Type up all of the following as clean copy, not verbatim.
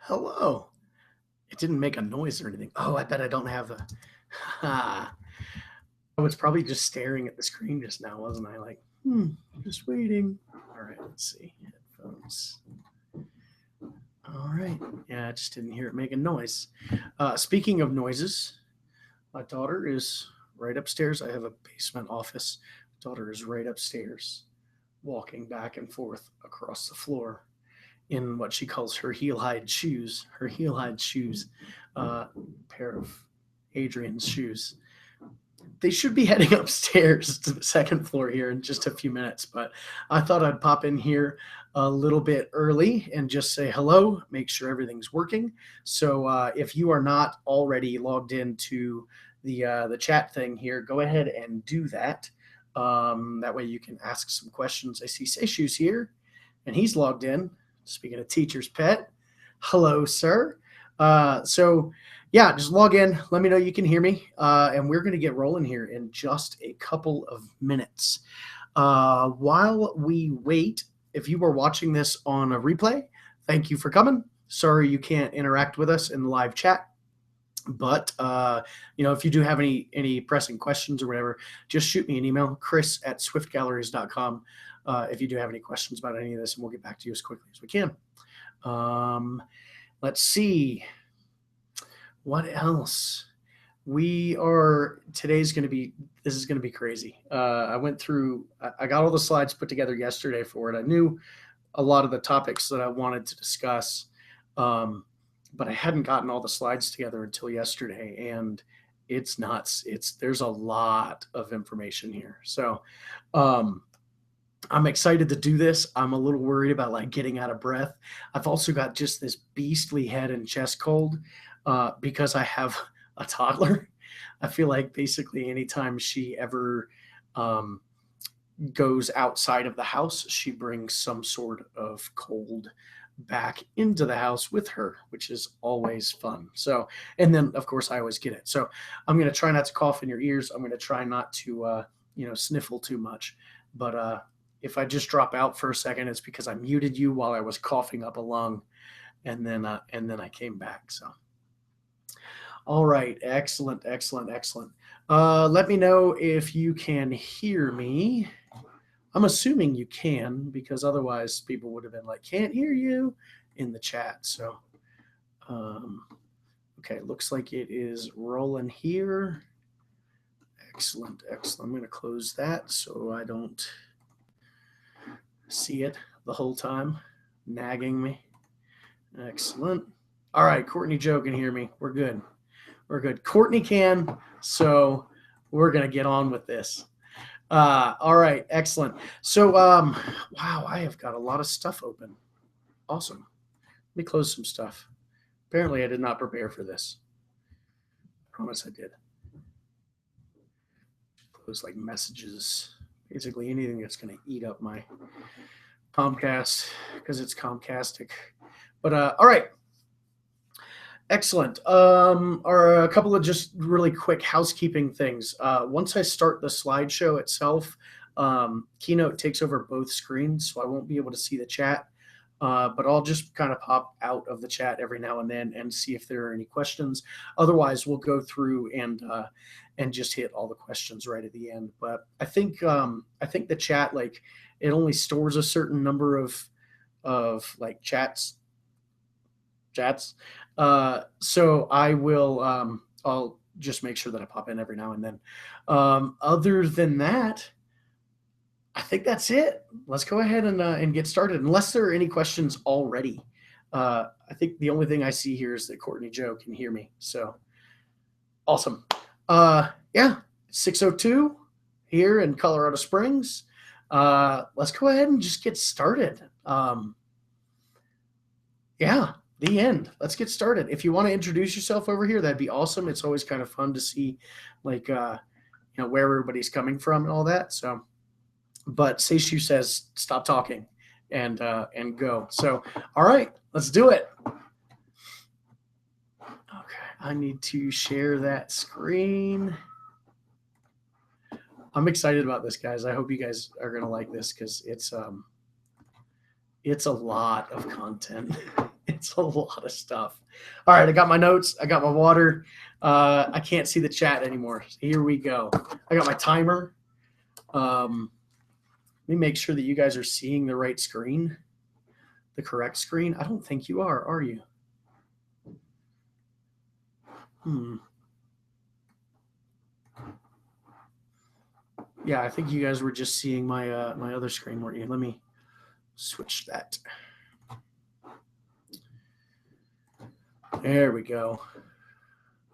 Hello. It didn't make a noise or anything. Oh, I bet I don't have a. I was probably just staring at the screen just now, wasn't I? Like, just waiting. All right, let's see. Headphones. All right. Yeah, I just didn't hear it make a noise. Speaking of noises, my daughter is right upstairs. I have a basement office. My daughter is right upstairs, walking back and forth across the floor in what she calls her heel-high shoes. Her heel-high shoes, pair of Adrian's shoes. They should be heading upstairs to the second floor here in just a few minutes, but I thought I'd pop in here a little bit early and just say hello, make sure everything's working. So if you are not already logged into the chat thing here, go ahead and do that. That way you can ask some questions. I see Seishu's here, and he's logged in. Speaking of teacher's pet, hello, sir. So yeah, just log in. Let me know you can hear me, and we're going to get rolling here in just a couple of minutes. While we wait, if you are watching this on a replay, thank you for coming. Sorry you can't interact with us in the live chat. But if you do have any pressing questions or whatever, just shoot me an email, chris@swiftgalleries.com. If you do have any questions about any of this, and we'll get back to you as quickly as we can. Let's see. What else? This is going to be crazy. I got all the slides put together yesterday for it. I knew a lot of the topics that I wanted to discuss, but I hadn't gotten all the slides together until yesterday, and it's nuts. There's a lot of information here. So, I'm excited to do this. I'm a little worried about like getting out of breath. I've also got just this beastly head and chest cold because I have a toddler. I feel like basically anytime she ever goes outside of the house, she brings some sort of cold back into the house with her, which is always fun. So, and then of course I always get it. So I'm going to try not to cough in your ears. I'm going to try not to, sniffle too much. But if I just drop out for a second, it's because I muted you while I was coughing up a lung, and then I came back. So, all right, excellent. Let me know if you can hear me. I'm assuming you can, because otherwise people would have been like, "Can't hear you" in the chat. So, okay, looks like it is rolling here. Excellent. I'm going to close that so I don't see it the whole time, nagging me. Excellent. All right, Courtney Joe can hear me. We're good. Courtney can, so we're going to get on with this. All right, excellent. So, wow, I have got a lot of stuff open. Awesome. Let me close some stuff. Apparently, I did not prepare for this. I promise I did. Close like messages, basically anything that's going to eat up my Comcast because it's Comcastic. But all right. Excellent. Are a couple of just really quick housekeeping things. Once I start the slideshow itself, Keynote takes over both screens, so I won't be able to see the chat. But I'll just kind of pop out of the chat every now and then and see if there are any questions. Otherwise, we'll go through and just hit all the questions right at the end. But I think the chat, like, it only stores a certain number of like chats. So I will I'll just make sure that I pop in every now and then. Other than that, I think that's it. Let's go ahead and get started. Unless there are any questions already. I think the only thing I see here is that Courtney Joe can hear me. So awesome. Yeah, 6:02 here in Colorado Springs. Let's go ahead and just get started. Yeah, the end. Let's get started. If you want to introduce yourself over here, that'd be awesome. It's always kind of fun to see, like, where everybody's coming from and all that. So, but Seishu says stop talking and go. So, all right, let's do it. Okay, I need to share that screen. I'm excited about this, guys. I hope you guys are gonna like this because it's a lot of content. It's a lot of stuff. All right, I got my notes. I got my water. I can't see the chat anymore. So here we go. I got my timer. Let me make sure that you guys are seeing the right screen, the correct screen. I don't think you are you? Yeah, I think you guys were just seeing my my other screen, weren't you? Let me switch that. There we go.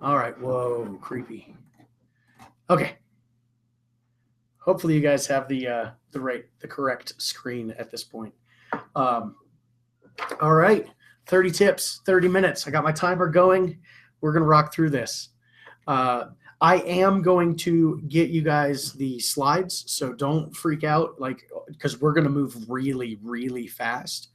All right. Whoa, creepy. Okay. Hopefully you guys have the correct screen at this point. All right. 30 tips, 30 minutes. I got my timer going. We're gonna rock through this. I am going to get you guys the slides, so don't freak out, because we're going to move really, really fast.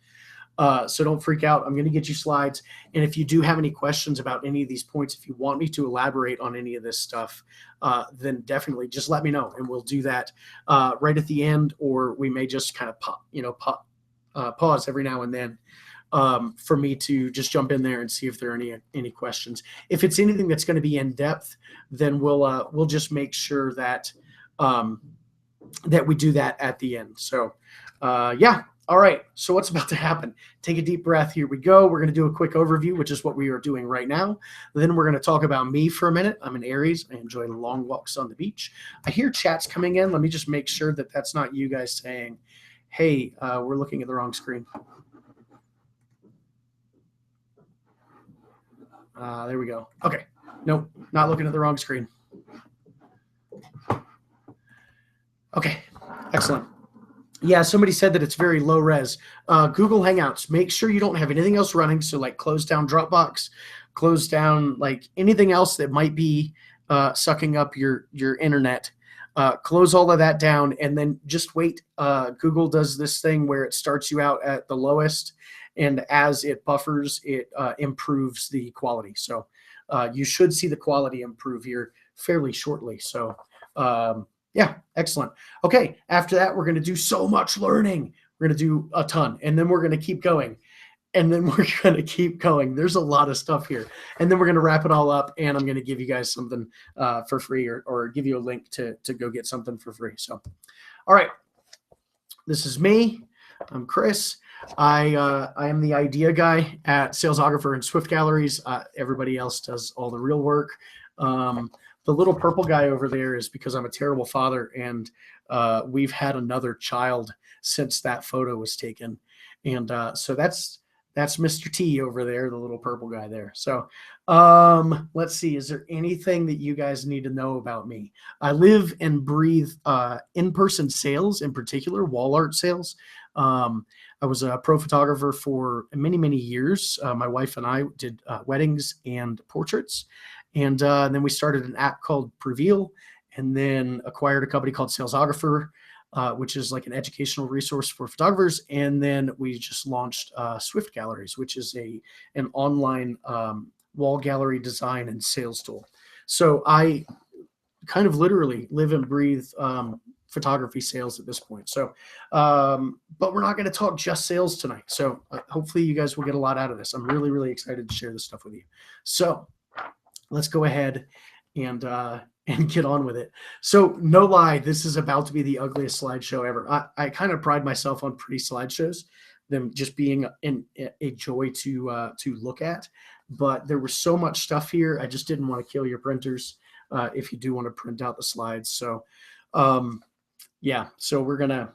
So don't freak out. I'm going to get you slides. And if you do have any questions about any of these points, if you want me to elaborate on any of this stuff, then definitely just let me know, and we'll do that right at the end, or we may just kind of pause every now and then. For me to just jump in there and see if there are any questions. If it's anything that's going to be in depth, then we'll just make sure that that we do that at the end. So yeah. All right. So what's about to happen? Take a deep breath. Here we go. We're going to do a quick overview, which is what we are doing right now. Then we're going to talk about me for a minute. I'm an Aries. I enjoy long walks on the beach. I hear chats coming in. Let me just make sure that that's not you guys saying, hey, we're looking at the wrong screen. There we go. Okay. Nope, not looking at the wrong screen. Okay, excellent. Yeah, somebody said that it's very low res. Google Hangouts, make sure you don't have anything else running. So like close down Dropbox, close down like anything else that might be sucking up your internet. Close all of that down and then just wait. Google does this thing where it starts you out at the lowest, and as it buffers, it improves the quality. So you should see the quality improve here fairly shortly. So yeah, excellent. Okay, after that, we're going to do so much learning. We're going to do a ton, and then we're going to keep going. And then we're going to keep going. There's a lot of stuff here. And then we're going to wrap it all up, and I'm going to give you guys something for free, or give you a link to go get something for free. So, all right. This is me. I'm Chris. I am the idea guy at Salesographer and Swift Galleries. Everybody else does all the real work. The little purple guy over there is because I'm a terrible father, and we've had another child since that photo was taken. And so that's Mr. T over there, the little purple guy there. So let's see, is there anything that you guys need to know about me? I live and breathe in-person sales, in particular wall art sales. I was a pro photographer for many, many years. My wife and I did weddings and portraits. And then we started an app called Preveal, and then acquired a company called Salesographer, which is like an educational resource for photographers. And then we just launched Swift Galleries, which is an online wall gallery design and sales tool. So I kind of literally live and breathe photography sales at this point. So, but we're not going to talk just sales tonight. So hopefully you guys will get a lot out of this. I'm really, really excited to share this stuff with you. So let's go ahead and get on with it. So no lie, this is about to be the ugliest slideshow ever. I kind of pride myself on pretty slideshows, them just being a joy to look at. But there was so much stuff here. I just didn't want to kill your printers if you do want to print out the slides. So yeah, so we're gonna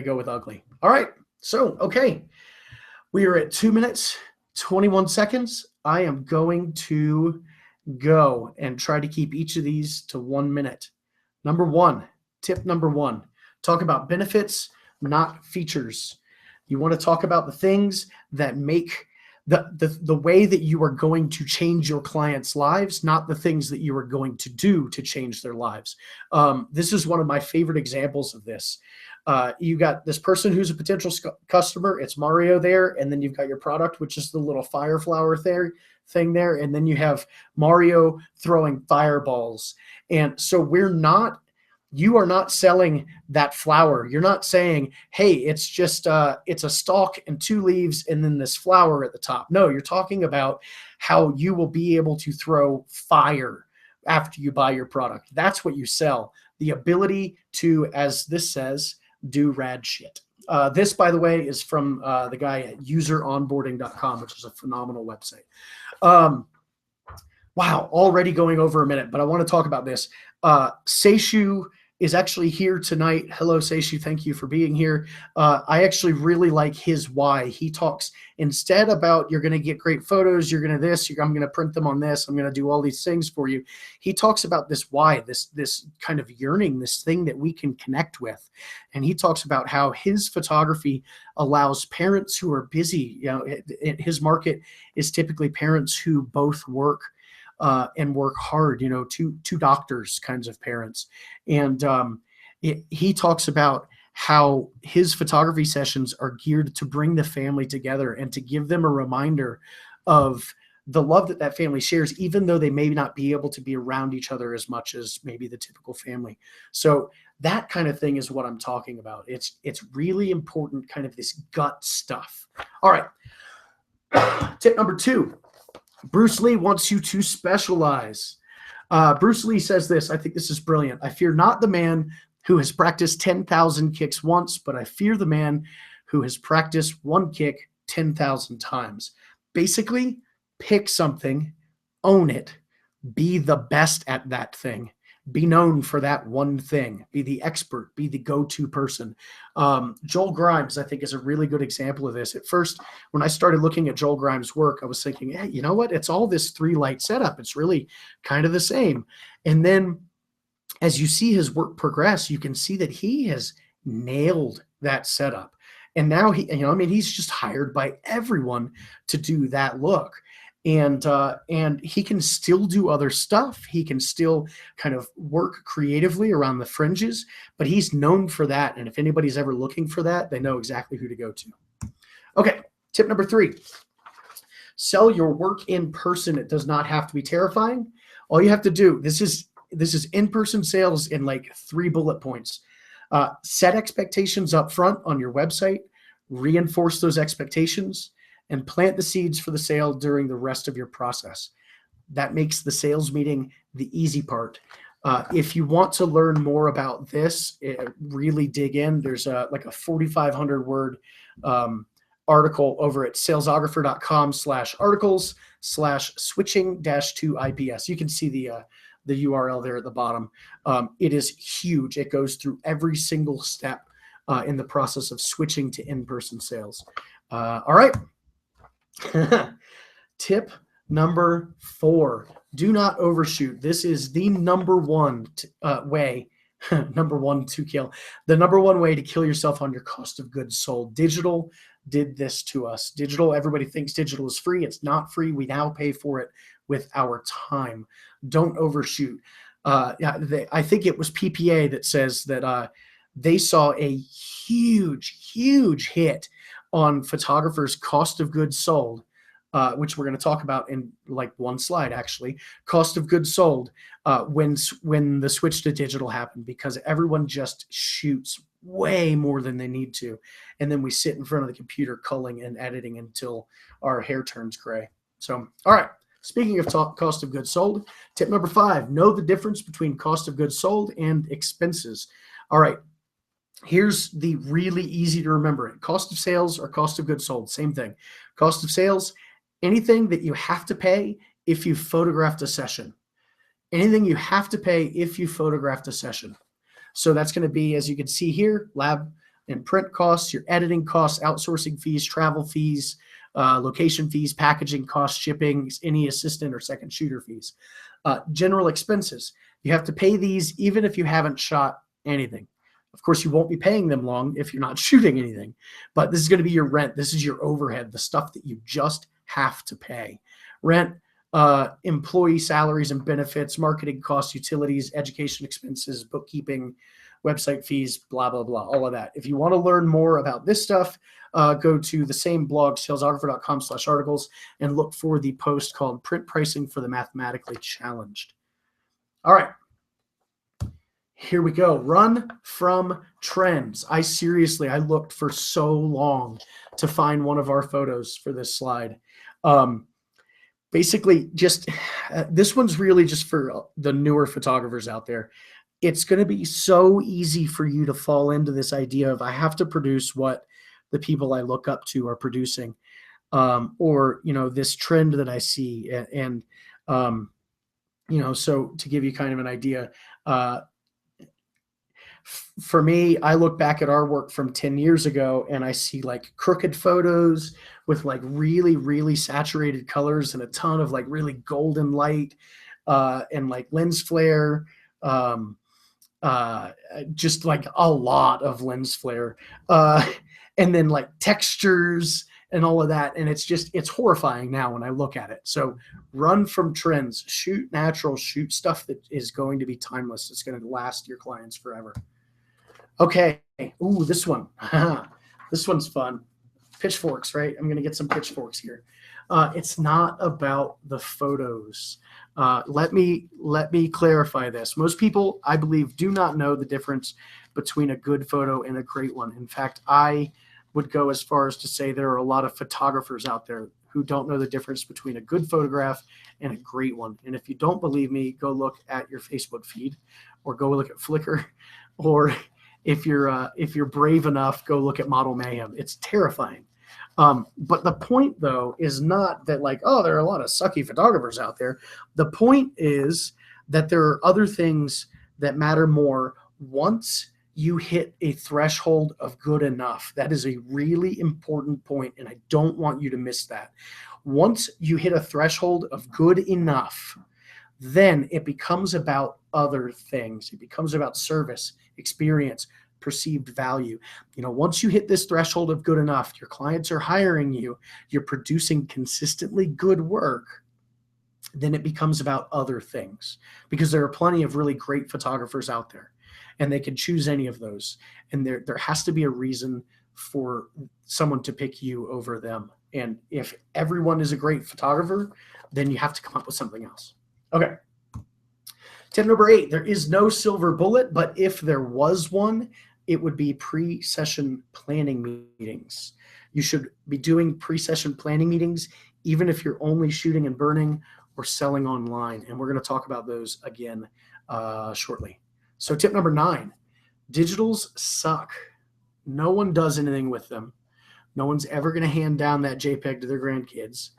go with ugly. All right. So okay, we are at 2 minutes 21 seconds. I am going to go and try to keep each of these to 1 minute. Number one, tip number one, talk about benefits, not features. You want to talk about the things that make the way that you are going to change your clients' lives, not the things that you are going to do to change their lives. This is one of my favorite examples of this. You got this person who's a potential customer. It's Mario there. And then you've got your product, which is the little fire flower thing there. And then you have Mario throwing fireballs. And so we're not You are not selling that flower. You're not saying, hey, it's just it's a stalk and 2 leaves and then this flower at the top. No, you're talking about how you will be able to throw fire after you buy your product. That's what you sell. The ability to, as this says, do rad shit. This, by the way, is from the guy at useronboarding.com, which is a phenomenal website. Wow, already going over a minute, but I want to talk about this. Seishu is actually here tonight. Hello, Seishu. Thank you for being here. I actually really like his why. He talks instead about you're going to get great photos, you're going to this, I'm going to print them on this, I'm going to do all these things for you. He talks about this why, this kind of yearning, this thing that we can connect with. And he talks about how his photography allows parents who are busy, you know, his market is typically parents who both work and work hard, you know, two doctors kinds of parents. And he talks about how his photography sessions are geared to bring the family together and to give them a reminder of the love that that family shares, even though they may not be able to be around each other as much as maybe the typical family. So that kind of thing is what I'm talking about. It's really important, kind of this gut stuff. All right. Tip number 2. Bruce Lee wants you to specialize. Bruce Lee says this. I think this is brilliant. I fear not the man who has practiced 10,000 kicks once, but I fear the man who has practiced one kick 10,000 times. Basically, pick something, own it, be the best at that thing. Be known for that one thing. Be the expert. Be the go-to person. Joel Grimes, I think, is a really good example of this. At first, when I started looking at Joel Grimes' work, I was thinking, hey, you know what? It's all this 3-light setup. It's really kind of the same. And then as you see his work progress, you can see that he has nailed that setup. And now he's just hired by everyone to do that look. And he can still do other stuff. He can still kind of work creatively around the fringes, but he's known for that. And if anybody's ever looking for that, they know exactly who to go to. Okay, tip number 3. Sell your work in person. It does not have to be terrifying. All you have to do, this is in-person sales in like 3 bullet points. Set expectations up front on your website, reinforce those expectations, and plant the seeds for the sale during the rest of your process. That makes the sales meeting the easy part. If you want to learn more about this, really dig in. There's like a 4,500 word article over at salesographer.com/articles/switching-to-IPS. You can see the URL there at the bottom. It is huge. It goes through every single step in the process of switching to in-person sales. All right. Tip number 4, do not overshoot. This is the number one way, number one to kill. The number one way to kill yourself on your cost of goods sold. Digital did this to us. Digital, everybody thinks digital is free. It's not free. We now pay for it with our time. Don't overshoot. I think it was PPA that says that they saw a huge hit on photographers' cost of goods sold, which we're going to talk about in like one slide, actually. Cost of goods sold when the switch to digital happened, because everyone just shoots way more than they need to. And then we sit in front of the computer culling and editing until our hair turns gray. So, all right. Speaking of cost of goods sold, tip number 5, know the difference between cost of goods sold and expenses. All right. Here's the really easy to remember it. Cost of sales or cost of goods sold, same thing. Cost of sales, anything that you have to pay if you photographed a session. Anything you have to pay if you photographed a session. So that's going to be, as you can see here, lab and print costs, your editing costs, outsourcing fees, travel fees, location fees, packaging costs, shipping, any assistant or second shooter fees. General expenses, you have to pay these even if you haven't shot anything. Of course, you won't be paying them long if you're not shooting anything, but this is going to be your rent. This is your overhead, the stuff that you just have to pay. Rent, employee salaries and benefits, marketing costs, utilities, education expenses, bookkeeping, website fees, blah, blah, blah, all of that. If you want to learn more about this stuff, go to the same blog, salesographer.com/articles, and look for the post called Print Pricing for the Mathematically Challenged. All right. Here we go. Run from trends. I looked for so long to find one of our photos for this slide. Basically, just this one's really just for the newer photographers out there. It's going to be so easy for you to fall into this idea of I have to produce what the people I look up to are producing, or this trend that I see, and so to give you kind of an idea. For me, I look back at our work from 10 years ago and I see like crooked photos with like really, really saturated colors and a ton of like really golden light, and like lens flare, just like a lot of lens flare, and then like textures and all of that. And it's horrifying now when I look at it. So run from trends, shoot natural, shoot stuff that is going to be timeless. It's going to last your clients forever. Okay. Ooh, this one. This one's fun. Pitchforks, right? I'm going to get some pitchforks here. It's not about the photos. Let me clarify this. Most people, I believe, do not know the difference between a good photo and a great one. In fact, I would go as far as to say there are a lot of photographers out there who don't know the difference between a good photograph and a great one. And if you don't believe me, go look at your Facebook feed, or go look at Flickr, or if you're brave enough, go look at Model Mayhem. It's terrifying. But the point, though, is not that like, oh, there are a lot of sucky photographers out there. The point is that there are other things that matter more once you hit a threshold of good enough. That is a really important point, and I don't want you to miss that. Once you hit a threshold of good enough, then it becomes about other things. It becomes about service, experience, perceived value. Once you hit this threshold of good enough, your clients are hiring you, you're producing consistently good work, then it becomes about other things, because there are plenty of really great photographers out there and they can choose any of those. And there has to be a reason for someone to pick you over them. And if everyone is a great photographer, then you have to come up with something else. Okay. Tip number 8, there is no silver bullet, but if there was one, it would be pre-session planning meetings. You should be doing pre-session planning meetings, even if you're only shooting and burning or selling online. And we're going to talk about those again shortly. So tip number 9, digitals suck. No one does anything with them. No one's ever going to hand down that JPEG to their grandkids.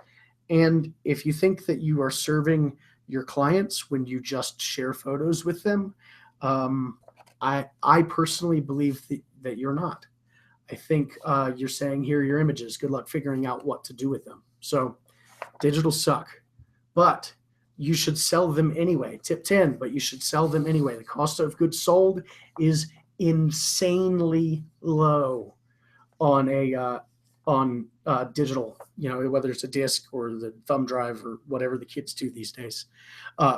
And if you think that you are serving your clients when you just share photos with them, I personally believe that you're not. I think you're saying, here are your images. Good luck figuring out what to do with them. So digital suck, but you should sell them anyway. Tip 10, but you should sell them anyway. The cost of goods sold is insanely low on digital, whether it's a disc or the thumb drive or whatever the kids do these days.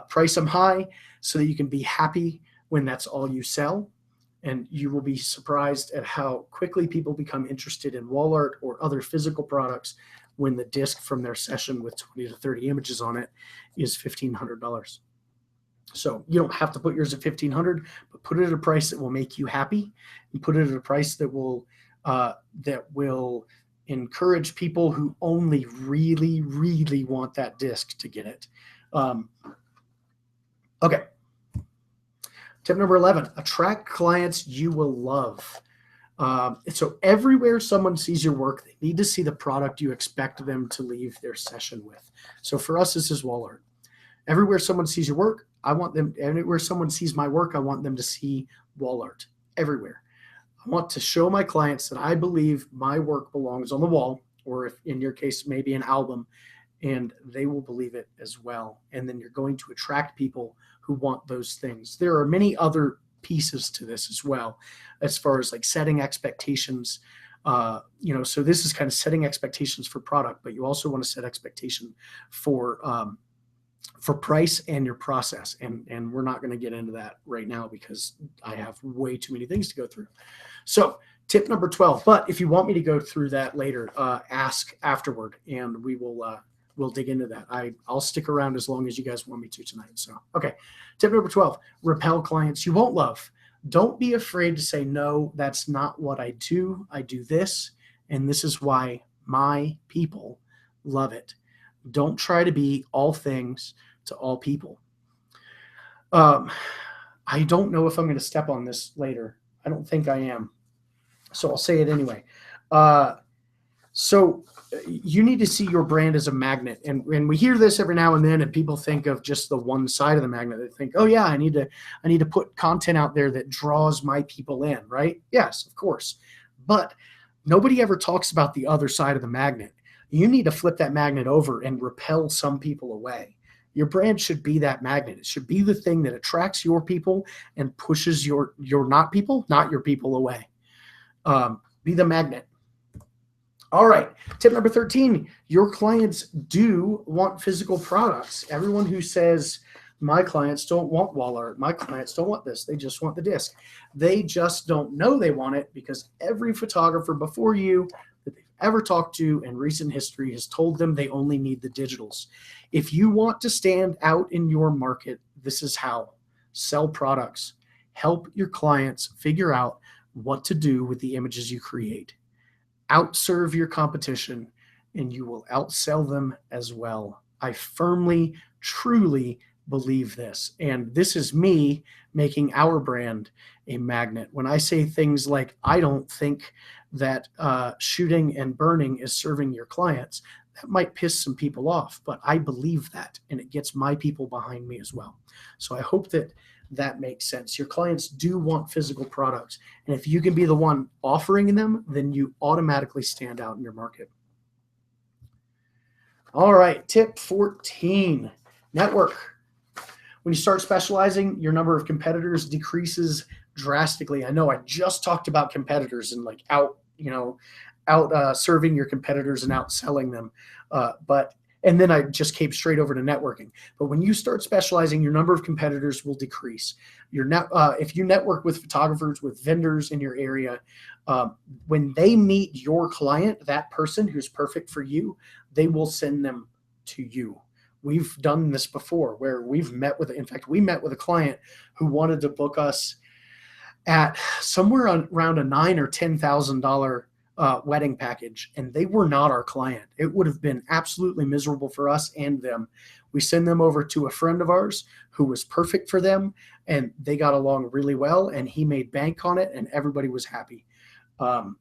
Price them high so that you can be happy when that's all you sell. And you will be surprised at how quickly people become interested in wall art or other physical products when the disc from their session with 20 to 30 images on it is $1,500. So you don't have to put yours at $1,500, but put it at a price that will make you happy, and put it at a price that will encourage people who only really, really want that disc to get it. Okay. Tip number 11, attract clients you will love. So everywhere someone sees your work, they need to see the product you expect them to leave their session with. So for us, this is wall art. Everywhere someone sees your work, everywhere someone sees my work, I want them to see wall art. Everywhere. I want to show my clients that I believe my work belongs on the wall, or if in your case, maybe an album, and they will believe it as well. And then you're going to attract people who want those things. There are many other pieces to this as well, as far as like setting expectations. So this is kind of setting expectations for product, but you also want to set expectation for price and your process. And we're not going to get into that right now because I have way too many things to go through. So tip number 12, but if you want me to go through that later, ask afterward and we'll dig into that. I'll stick around as long as you guys want me to tonight. So, okay. Tip number 12, repel clients you won't love. Don't be afraid to say, no, that's not what I do. I do this, and this is why my people love it. Don't try to be all things to all people. I don't know if I'm going to step on this later. I don't think I am. So I'll say it anyway. So you need to see your brand as a magnet. And we hear this every now and then, and people think of just the one side of the magnet. They think, oh yeah, I need to put content out there that draws my people in, right? Yes, of course. But nobody ever talks about the other side of the magnet. You need to flip that magnet over and repel some people away. Your brand should be that magnet. It should be the thing that attracts your people and pushes your not your people away. Be the magnet. All right. Tip number 13, your clients do want physical products. Everyone who says, my clients don't want wall art, my clients don't want this, they just want the disc. They just don't know they want it because every photographer before you that they've ever talked to in recent history has told them they only need the digitals. If you want to stand out in your market, this is how. Sell products. Help your clients figure out what to do with the images you create. Outserve your competition, and you will outsell them as well. I firmly, truly believe this. And this is me making our brand a magnet. When I say things like, I don't think that shooting and burning is serving your clients, that might piss some people off, but I believe that, and it gets my people behind me as well. So I hope that makes sense. Your clients do want physical products. And if you can be the one offering them, then you automatically stand out in your market. All right, tip 14, network. When you start specializing, your number of competitors decreases drastically. I know I just talked about competitors and like out serving your competitors and outselling them. And then I just came straight over to networking. But when you start specializing, your number of competitors will decrease. If you network with photographers, with vendors in your area, when they meet your client, that person who's perfect for you, they will send them to you. We've done this before where we met with a client who wanted to book us at somewhere around a $9,000 or $10,000 wedding package, and they were not our client. It would have been absolutely miserable for us and them. We send them over to a friend of ours who was perfect for them, and they got along really well, and he made bank on it, and everybody was happy. All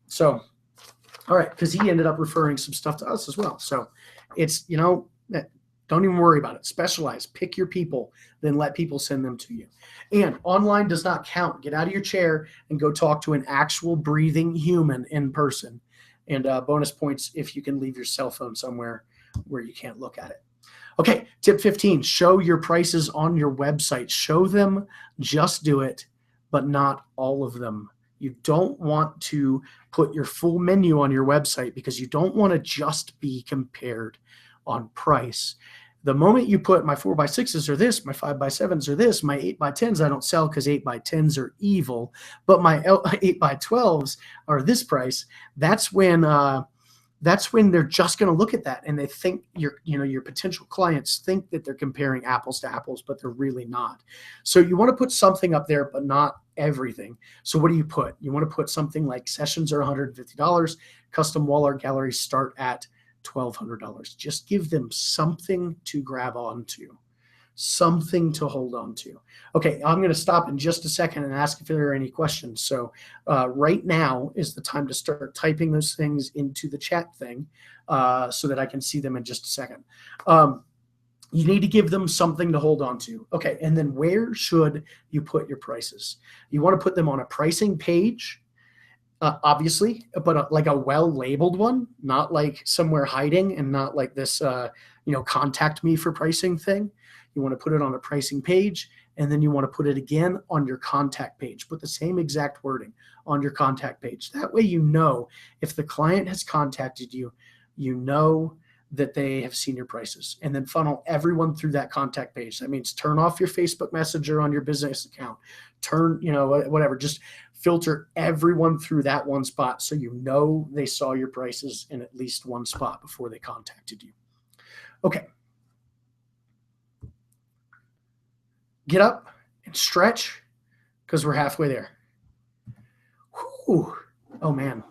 right, because he ended up referring some stuff to us as well. So it's, don't even worry about it. Specialize, pick your people, then let people send them to you. And online does not count. Get out of your chair and go talk to an actual breathing human in person. And bonus points if you can leave your cell phone somewhere where you can't look at it. Okay, tip 15, show your prices on your website. Show them, just do it, but not all of them. You don't want to put your full menu on your website because you don't want to just be compared on price. The moment you put my 4x6s are this, my 5x7s are this, my 8x10s I don't sell because 8x10s are evil, but my 8x12s are this price, that's when they're just going to look at that and they think your potential clients think that they're comparing apples to apples, but they're really not. So you want to put something up there, but not everything. So what do you put? You want to put something like sessions are $150, custom wall art galleries start at $1,200. Just give them something to grab onto, something to hold on to. Okay, I'm going to stop in just a second and ask if there are any questions. So right now is the time to start typing those things into the chat thing so that I can see them in just a second. You need to give them something to hold on to. Okay, and then where should you put your prices? You want to put them on a pricing page, obviously, but like a well-labeled one, not like somewhere hiding and not like this, contact me for pricing thing. You want to put it on a pricing page, and then you want to put it again on your contact page. Put the same exact wording on your contact page. That way you know if the client has contacted you, you know that they have seen your prices, and then funnel everyone through that contact page. That means turn off your Facebook Messenger on your business account. Whatever, just filter everyone through that one spot so you know they saw your prices in at least one spot before they contacted you. Okay. Get up and stretch. because we're halfway there. Whew. Oh man,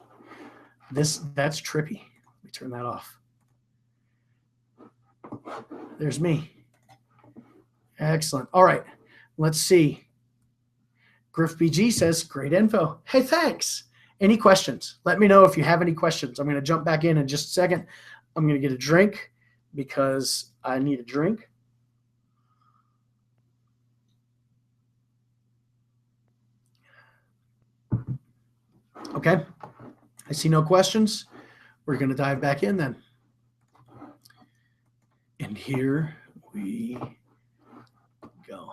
that's trippy. Let me turn that off. There's me. Excellent. All right, let's see. Griff BG says, great info. Hey, thanks. Any questions? Let me know if you have any questions. I'm going to jump back in just a second. I'm going to get a drink because I need a drink. Okay. I see no questions. We're going to dive back in then. And here we go.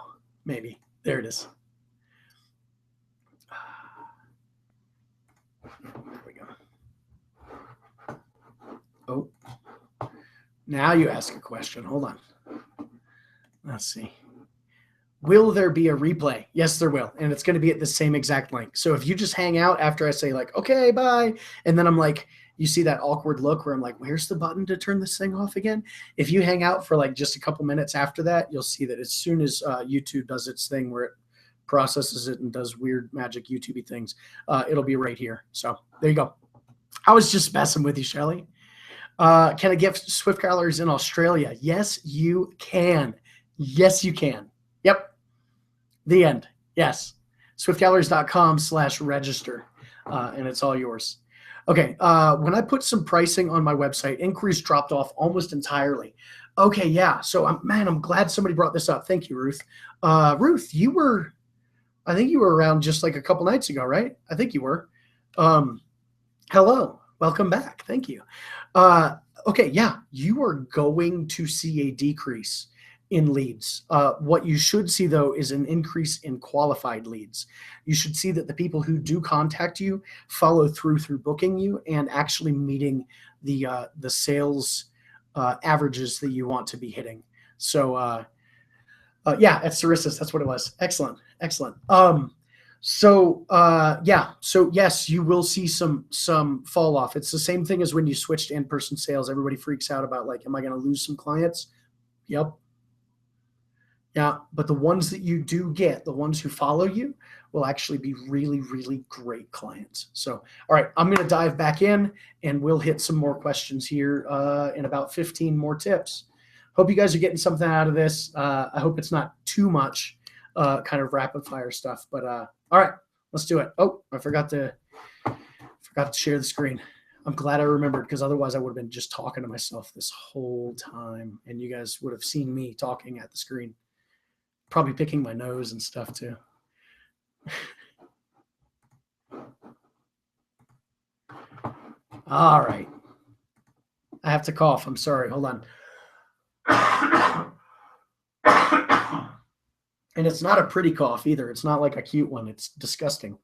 Maybe. There it is. There we go. Oh. Now you ask a question. Hold on. Let's see. Will there be a replay? Yes, there will. And it's going to be at the same exact link. So if you just hang out after I say like, okay, bye. And then I'm like, you see that awkward look where I'm like, where's the button to turn this thing off again? If you hang out for like just a couple minutes after that, you'll see that as soon as YouTube does its thing where it processes it and does weird magic YouTube-y things, it'll be right here. So there you go. I was just messing with you, Shelly. Can I get Swift calories in Australia? Yes, you can. Yes, you can. Yep. The end. Yes. swiftcalories.com/register. And it's all yours. Okay. When I put some pricing on my website, inquiries dropped off almost entirely. Okay. Yeah. So I'm glad somebody brought this up. Thank you, Ruth. Ruth, I think you were around just like a couple nights ago, right? I think you were. Hello. Welcome back. Thank you. Okay. Yeah. You are going to see a decrease in leads. What you should see though is an increase in qualified leads. You should see that the people who do contact you follow through booking you and actually meeting the sales averages that you want to be hitting. So yeah, at Sarissus, that's what it was. Excellent. So yes, you will see some fall off. It's the same thing as when you switch to in-person sales. Everybody freaks out about like, am I going to lose some clients? Yep. Yeah, but the ones that you do get, the ones who follow you, will actually be really, really great clients. So, all right, I'm going to dive back in and we'll hit some more questions here in about 15 more tips. Hope you guys are getting something out of this. I hope it's not too much kind of rapid fire stuff, but all right, let's do it. Oh, I forgot to share the screen. I'm glad I remembered because otherwise I would have been just talking to myself this whole time and you guys would have seen me talking at the screen. Probably picking my nose and stuff too. All right. I have to cough. I'm sorry. Hold on. And it's not a pretty cough either. It's not like a cute one. It's disgusting.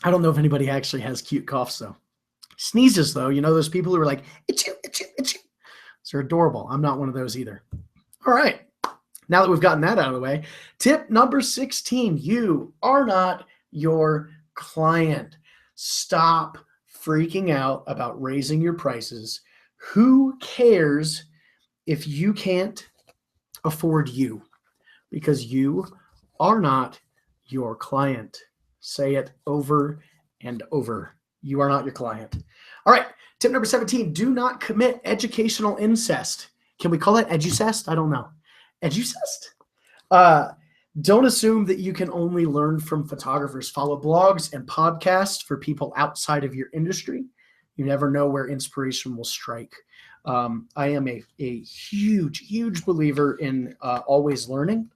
I don't know if anybody actually has cute coughs though. Sneezes though, you know those people who are like, itchy, itchy, itchy. They're adorable. I'm not one of those either. All right. Now that we've gotten that out of the way, tip number 16, you are not your client. Stop freaking out about raising your prices. Who cares if you can't afford you? Because you are not your client. Say it over and over. You are not your client. All right. Tip number 17, do not commit educational incest. Can we call that edu-cest? I don't know. Edu-cest? Don't assume that you can only learn from photographers. Follow blogs and podcasts for people outside of your industry. You never know where inspiration will strike. I am a huge believer in always learning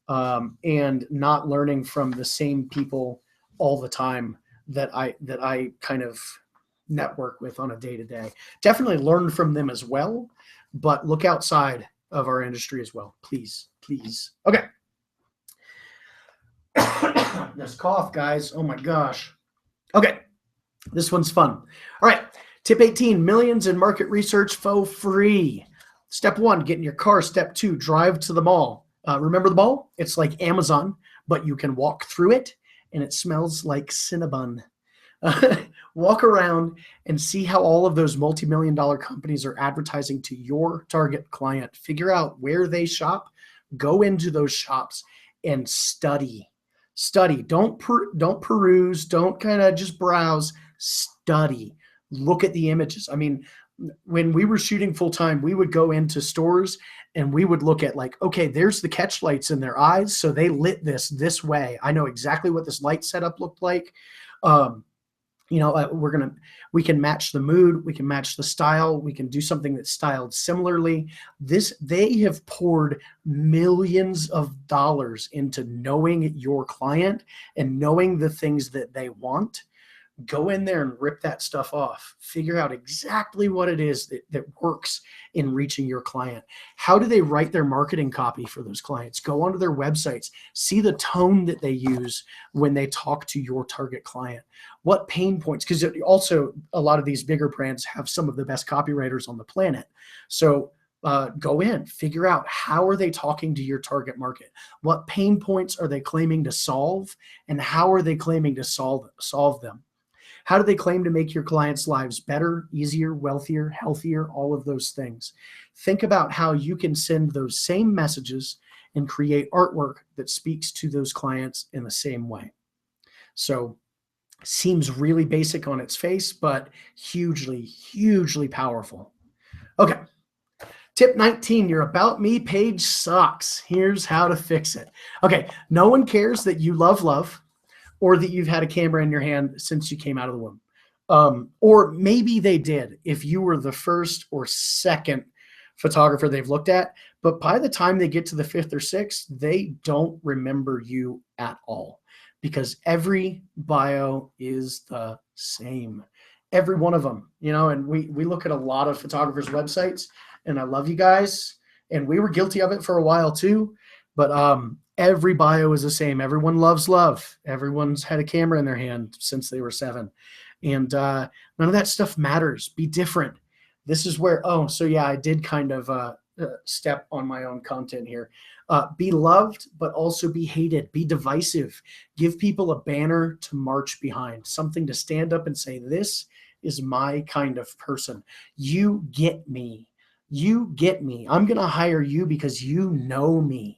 and not learning from the same people all the time that I kind of network with on a day-to-day. Definitely learn from them as well, but look outside of our industry as well. Please. Okay. This cough, guys. Oh my gosh. Okay. This one's fun. All right. Tip 18, millions in market research for free. Step 1, get in your car. Step 2, drive to the mall. Remember the mall? It's like Amazon, but you can walk through it and it smells like Cinnabon. Walk around and see how all of those multi-million-dollar companies are advertising to your target client. Figure out where they shop, Go into those shops and study. Study. Don't peruse. Don't kind of just browse. Study. Look at the images. I mean, when we were shooting full time, we would go into stores and we would look at like, okay, there's the catch lights in their eyes, so they lit this way. I know exactly what this light setup looked like. We can match the mood, we can match the style, we can do something that's styled similarly. They have poured millions of dollars into knowing your client and knowing the things that they want. Go in there and rip that stuff off. Figure out exactly what it is that works in reaching your client. How do they write their marketing copy for those clients? Go onto their websites. See the tone that they use when they talk to your target client. What pain points? Because also a lot of these bigger brands have some of the best copywriters on the planet. So go in, figure out how are they talking to your target market? What pain points are they claiming to solve? And how are they claiming to solve them? How do they claim to make your clients' lives better, easier, wealthier, healthier, all of those things? Think about how you can send those same messages and create artwork that speaks to those clients in the same way. So seems really basic on its face, but hugely, hugely powerful. Okay. Tip 19, your About Me page sucks. Here's how to fix it. Okay. No one cares that you love, or that you've had a camera in your hand since you came out of the womb. Or maybe they did if you were the first or second photographer they've looked at, but by the time they get to the fifth or sixth, they don't remember you at all, because every bio is the same. Every one of them, and we look at a lot of photographers' websites, and I love you guys, and we were guilty of it for a while too, but every bio is the same. Everyone loves love. Everyone's had a camera in their hand since they were 7. And none of that stuff matters. Be different. This is where, I did kind of step on my own content here. Be loved, but also be hated. Be divisive. Give people a banner to march behind, something to stand up and say, this is my kind of person. You get me. You get me. I'm going to hire you because you know me.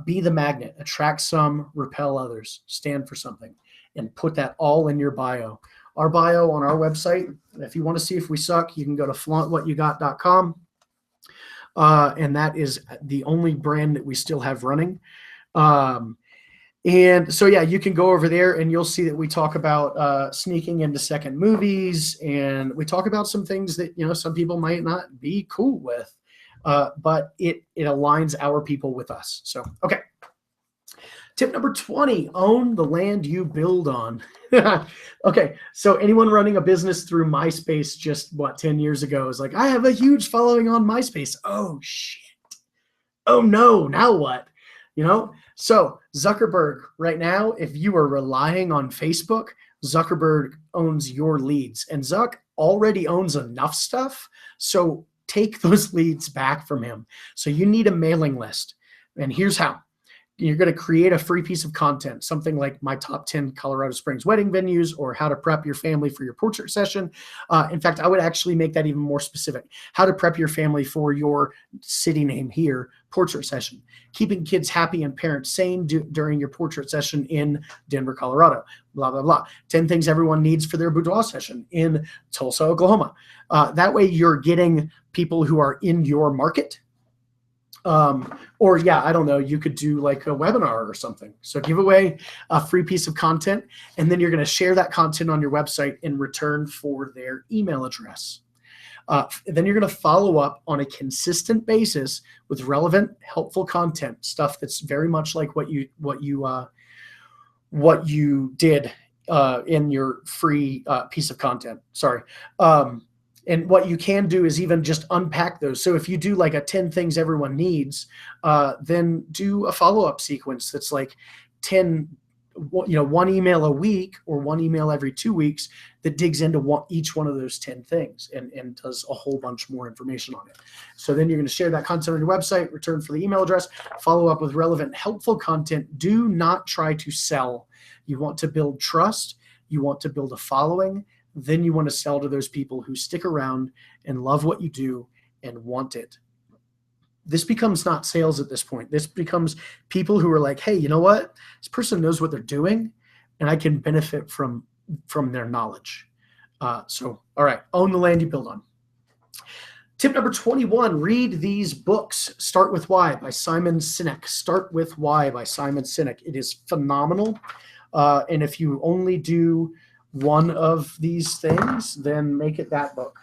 Be the magnet, attract some, repel others, stand for something, and put that all in your bio. Our bio on our website, if you want to see if we suck, you can go to flauntwhatyougot.com. And that is the only brand that we still have running. And so, you can go over there and you'll see that we talk about sneaking into second movies, and we talk about some things that, some people might not be cool with. But it aligns our people with us. So, okay. Tip number 20, own the land you build on. Okay. So anyone running a business through MySpace just 10 years ago is like, I have a huge following on MySpace. Oh shit. Oh no. Now what? So Zuckerberg right now, if you are relying on Facebook, Zuckerberg owns your leads, and Zuck already owns enough stuff. So take those leads back from him. So you need a mailing list. And here's how. You're going to create a free piece of content, something like my top 10 Colorado Springs wedding venues, or how to prep your family for your portrait session. In fact, I would actually make that even more specific. How to prep your family for your city name here, portrait session. Keeping kids happy and parents sane during your portrait session in Denver, Colorado. Blah, blah, blah. 10 things everyone needs for their boudoir session in Tulsa, Oklahoma. That way you're getting people who are in your market. I don't know, you could do like a webinar or something. So give away a free piece of content, and then you're going to share that content on your website in return for their email address. Then you're going to follow up on a consistent basis with relevant, helpful content, stuff that's very much like what you did in your free piece of content. Sorry. And what you can do is even just unpack those. So if you do like a 10 things everyone needs, then do a follow-up sequence that's like 10, one email a week or one email every 2 weeks that digs into each one of those 10 things and does a whole bunch more information on it. So then you're going to share that content on your website, return for the email address, follow up with relevant, helpful content. Do not try to sell. You want to build trust. You want to build a following. Then you want to sell to those people who stick around and love what you do and want it. this becomes not sales at this point. This becomes people who are like, hey, you know what? This person knows what they're doing, and I can benefit from their knowledge. So, all right, own the land you build on. Tip number 21, read these books. Start With Why by Simon Sinek. Start With Why by Simon Sinek. It is phenomenal. And if you only do one of these things, then make it that book.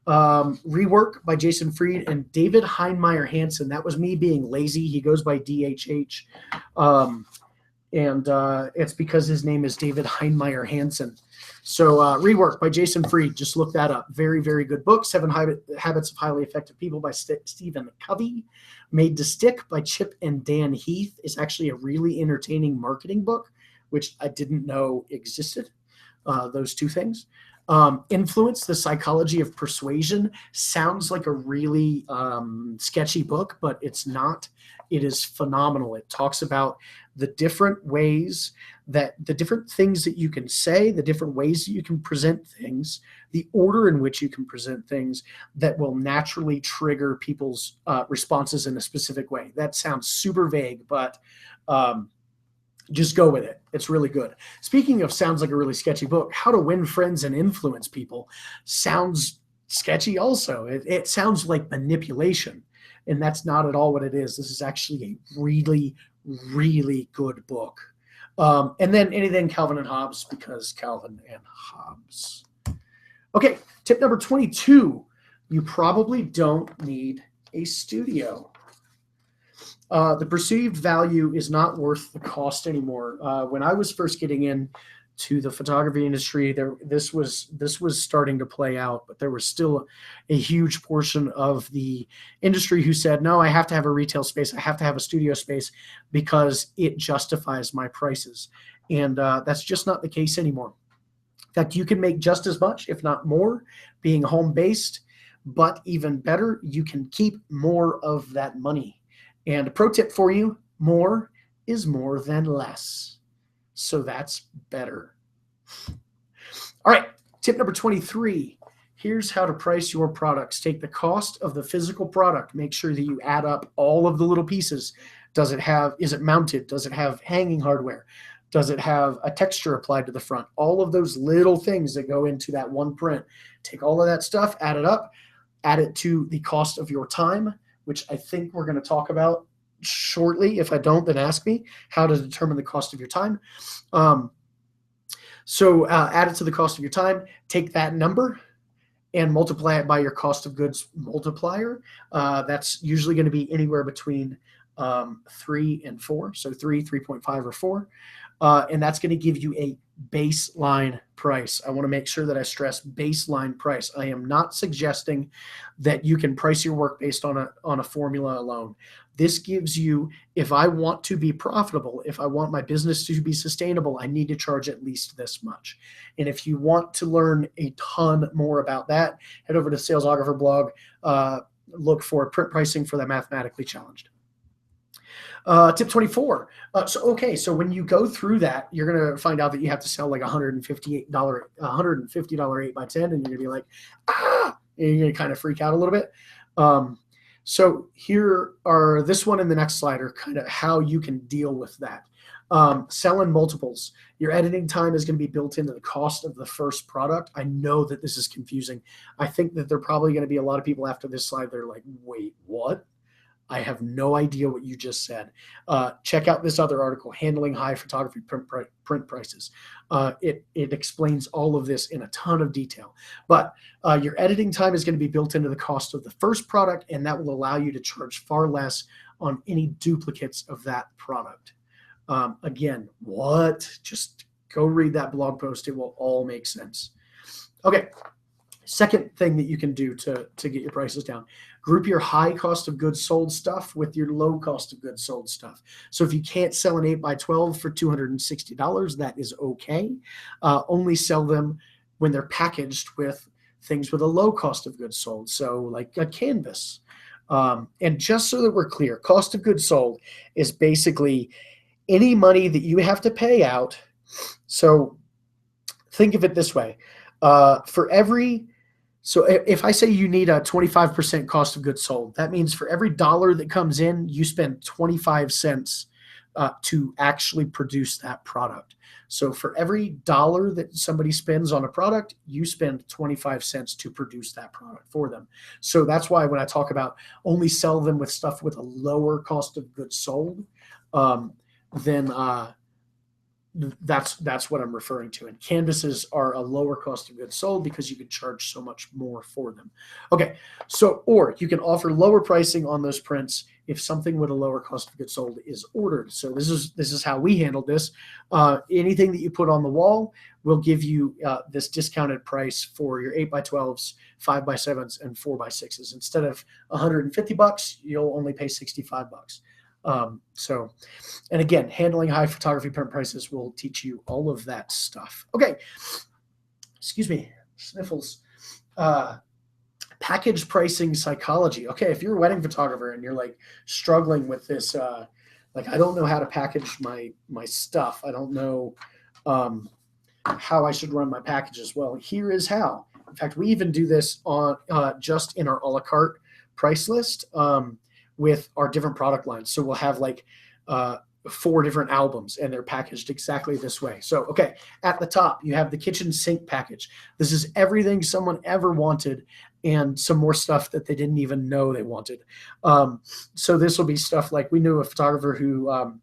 Rework by Jason Fried and David Heinemeier Hansson. That was me being lazy. He goes by DHH. And it's because his name is David Heinemeier Hansson. So Rework by Jason Fried, just look that up. Very, very good book. 7 Habits of Highly Effective People by Stephen Covey. Made to Stick by Chip and Dan Heath is actually a really entertaining marketing book, which I didn't know existed, those two things. Influence, The Psychology of Persuasion sounds like a really sketchy book, but it's not. It is phenomenal. It talks about the different ways the different things that you can say, the different ways that you can present things, the order in which you can present things that will naturally trigger people's responses in a specific way. That sounds super vague, but just go with it. It's really good. Speaking of sounds like a really sketchy book, How to Win Friends and Influence People sounds sketchy also. It sounds like manipulation, and that's not at all what it is. This is actually a really, really good book. And then anything Calvin and Hobbes, because Calvin and Hobbes. Okay, tip number 22. You probably don't need a studio. The perceived value is not worth the cost anymore. When I was first getting into the photography industry, this was starting to play out, but there was still a huge portion of the industry who said, no, I have to have a retail space. I have to have a studio space because it justifies my prices. And that's just not the case anymore. In fact, you can make just as much, if not more, being home-based, but even better, you can keep more of that money. And a pro tip for you, more is more than less. So that's better. All right, tip number 23. Here's how to price your products. Take the cost of the physical product. Make sure that you add up all of the little pieces. Is it mounted? Does it have hanging hardware? Does it have a texture applied to the front? All of those little things that go into that one print. Take all of that stuff, add it up, add it to the cost of your time, which I think we're going to talk about shortly. If I don't, then ask me how to determine the cost of your time. So add it to the cost of your time, take that number and multiply it by your cost of goods multiplier. That's usually going to be anywhere between 3 and 4. So 3.5 or 4. And that's going to give you a baseline price. I want to make sure that I stress baseline price. I am not suggesting that you can price your work based on a formula alone. This gives you, if I want to be profitable, if I want my business to be sustainable, I need to charge at least this much. And if you want to learn a ton more about that, head over to Salesographer blog, look for print pricing for the mathematically challenged. Tip 24. So when you go through that, you're going to find out that you have to sell like $150 8x10, and you're going to be like, ah, and you're going to kind of freak out a little bit. So here are, this one and the next slide are kind of how you can deal with that. Selling multiples. Your editing time is going to be built into the cost of the first product. I know that this is confusing. I think that there are probably going to be a lot of people after this slide, they're like, wait, what? I have no idea what you just said. Check out this other article, Handling High Photography Print Prices. It explains all of this in a ton of detail. But your editing time is going to be built into the cost of the first product, and that will allow you to charge far less on any duplicates of that product. Again, what? Just go read that blog post. It will all make sense. Okay. Second thing that you can do to get your prices down, group your high cost of goods sold stuff with your low cost of goods sold stuff. So if you can't sell an 8x12 for $260, that is okay. Only sell them when they're packaged with things with a low cost of goods sold. So like a canvas. And just so that we're clear, cost of goods sold is basically any money that you have to pay out. So think of it this way. For every So if I say you need a 25% cost of goods sold, that means for every dollar that comes in, you spend 25 cents to actually produce that product. So for every dollar that somebody spends on a product, you spend 25 cents to produce that product for them. So that's why when I talk about only sell them with stuff with a lower cost of goods sold, then that's what I'm referring to. And canvases are a lower cost of goods sold because you can charge so much more for them. Okay, so or you can offer lower pricing on those prints if something with a lower cost of goods sold is ordered. So this is how we handled this. Anything that you put on the wall will give you this discounted price for your 8x12s, 5x7s, and 4x6s. Instead of $150, you'll only pay $65. And again, handling high photography print prices will teach you all of that stuff. Okay, excuse me, sniffles. Package pricing psychology. Okay, if you're a wedding photographer and you're like struggling with this, like I don't know how to package my stuff. I don't know how I should run my packages. Well, here is how. In fact, we even do this on just in our a la carte price list. With our different product lines. So we'll have like 4 different albums and they're packaged exactly this way. So, okay, at the top, you have the kitchen sink package. This is everything someone ever wanted and some more stuff that they didn't even know they wanted. So this will be stuff like we knew a photographer who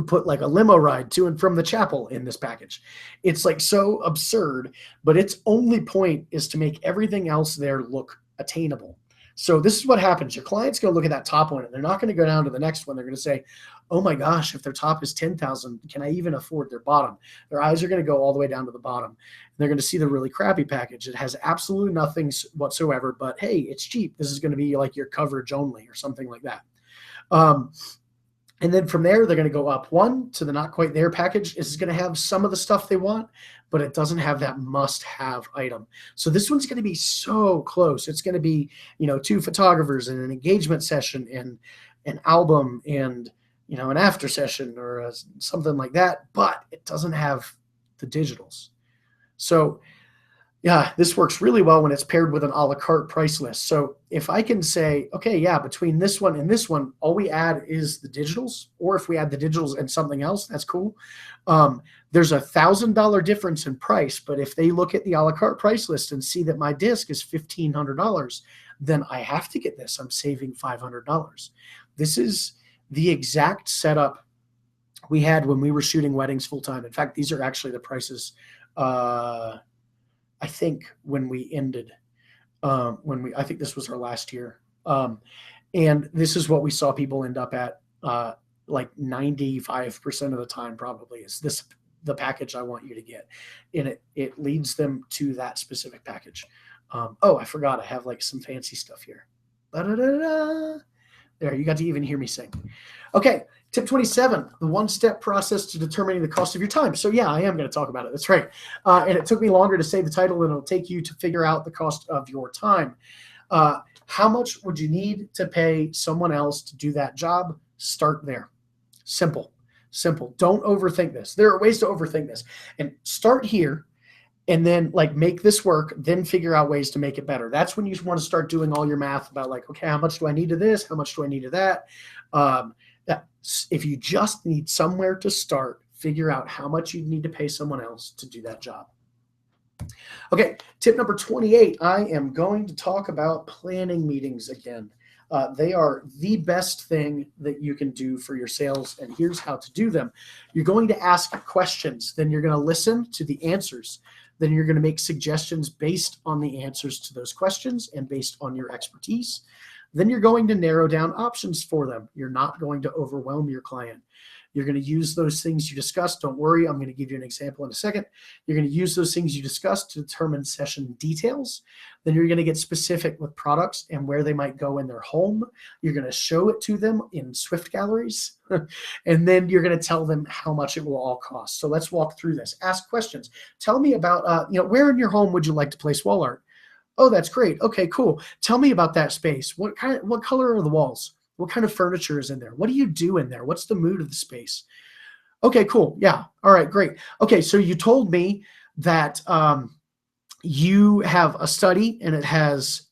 put like a limo ride to and from the chapel in this package. It's like so absurd, but its only point is to make everything else there look attainable. So this is what happens. Your client's going to look at that top one and they're not going to go down to the next one. They're going to say, oh my gosh, if their top is 10,000, can I even afford their bottom? Their eyes are going to go all the way down to the bottom. And they're going to see the really crappy package. It has absolutely nothing whatsoever, but hey, it's cheap. This is going to be like your coverage only or something like that. And then from there, they're going to go up one to the not quite there package. This is going to have some of the stuff they want, but it doesn't have that must-have item. So this one's going to be so close. It's going to be, 2 photographers and an engagement session and an album and, an after session or something like that, but it doesn't have the digitals. So yeah, this works really well when it's paired with an a la carte price list. So if I can say, okay, yeah, between this one and this one, all we add is the digitals, or if we add the digitals and something else, that's cool. There's $1,000 difference in price, but if they look at the a la carte price list and see that my disc is $1,500, then I have to get this. I'm saving $500. This is the exact setup we had when we were shooting weddings full time. In fact, these are actually the prices I think when we ended, I think this was our last year. And this is what we saw people end up at, like 95% of the time probably is this, the package I want you to get. And it leads them to that specific package. Oh, I forgot. I have like some fancy stuff here. Ba-da-da-da. There, you got to even hear me sing. Okay, tip 27, the one-step process to determining the cost of your time. So yeah, I am going to talk about it. That's right. And it took me longer to say the title than it'll take you to figure out the cost of your time. How much would you need to pay someone else to do that job? Start there. Simple. Don't overthink this. There are ways to overthink this. And start here. And then like make this work, then figure out ways to make it better. That's when you want to start doing all your math about like, okay, how much do I need to this? How much do I need to that? If you just need somewhere to start, figure out how much you need to pay someone else to do that job. Okay, tip number 28, I am going to talk about planning meetings again. They are the best thing that you can do for your sales, and here's how to do them. You're going to ask questions, then you're going to listen to the answers. Then you're going to make suggestions based on the answers to those questions and based on your expertise. Then you're going to narrow down options for them. You're not going to overwhelm your client. You're going to use those things you discussed. Don't worry, I'm going to give you an example in a second. You're going to use those things you discussed to determine session details. Then you're going to get specific with products and where they might go in their home. You're going to show it to them in Swift galleries. And then you're going to tell them how much it will all cost. So let's walk through this. Ask questions. Tell me about, where in your home would you like to place wall art? Oh, that's great. Okay, cool. Tell me about that space. What color are the walls? What kind of furniture is in there? What do you do in there? What's the mood of the space? Okay, cool. Yeah. All right, great. Okay, so you told me that you have a study and it has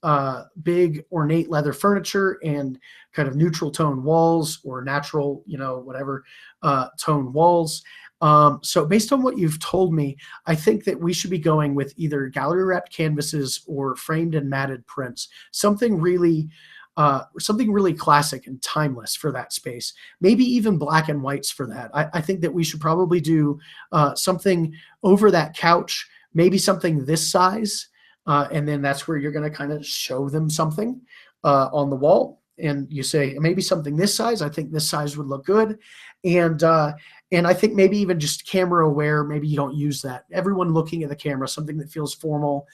big ornate leather furniture and kind of neutral tone walls or natural, whatever tone walls. So based on what you've told me, I think that we should be going with either gallery wrapped canvases or framed and matted prints, something really classic and timeless for that space. Maybe even black and whites for that. I think that we should probably do something over that couch, maybe something this size, and then that's where you're going to kind of show them something on the wall. And you say maybe something this size. I think this size would look good, and I think maybe even just camera aware. Maybe you don't use that. Everyone looking at the camera, something that feels formal,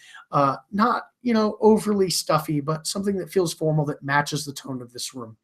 not overly stuffy, but something that feels formal that matches the tone of this room.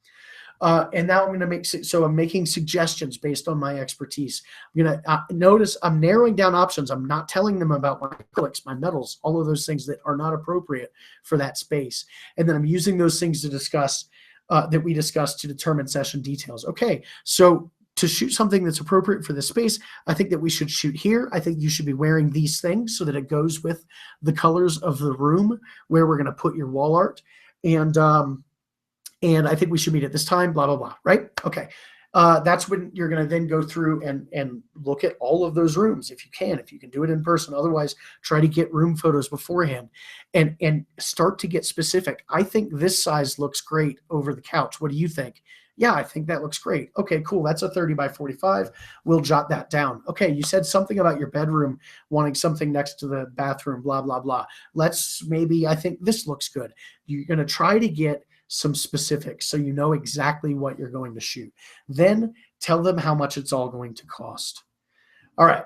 And now I'm going to I'm making suggestions based on my expertise. I'm going to notice I'm narrowing down options. I'm not telling them about my acrylics, my metals, all of those things that are not appropriate for that space. And then I'm using those things to discuss that we discussed to determine session details. Okay, so to shoot something that's appropriate for this space, I think that we should shoot here. I think you should be wearing these things so that it goes with the colors of the room where we're going to put your wall art. And I think we should meet at this time, blah, blah, blah, right? Okay. That's when you're going to then go through and look at all of those rooms if you can do it in person. Otherwise, try to get room photos beforehand and start to get specific. I think this size looks great over the couch. What do you think? Yeah, I think that looks great. Okay, cool. That's a 30 by 45. We'll jot that down. Okay, you said something about your bedroom, wanting something next to the bathroom, blah, blah, blah. I think this looks good. You're going to try to get some specifics so you know exactly what you're going to shoot. Then tell them how much it's all going to cost. All right.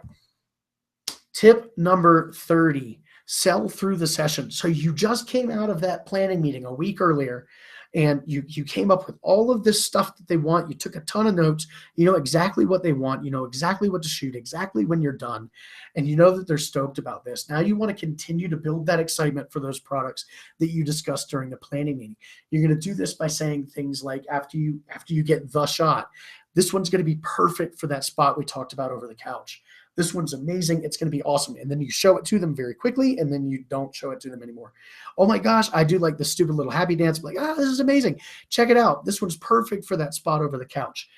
Tip number 30, sell through the session. So you just came out of that planning meeting a week earlier, and you came up with all of this stuff that they want. You took a ton of notes. You know exactly what they want. You know exactly what to shoot, exactly when you're done. And you know that they're stoked about this. Now you want to continue to build that excitement for those products that you discussed during the planning meeting. You're going to do this by saying things like, after you get the shot, this one's going to be perfect for that spot we talked about over the couch. This one's amazing. It's going to be awesome. And then you show it to them very quickly, and then you don't show it to them anymore. Oh my gosh, I do like the stupid little happy dance. I'm like, this is amazing. Check it out. This one's perfect for that spot over the couch.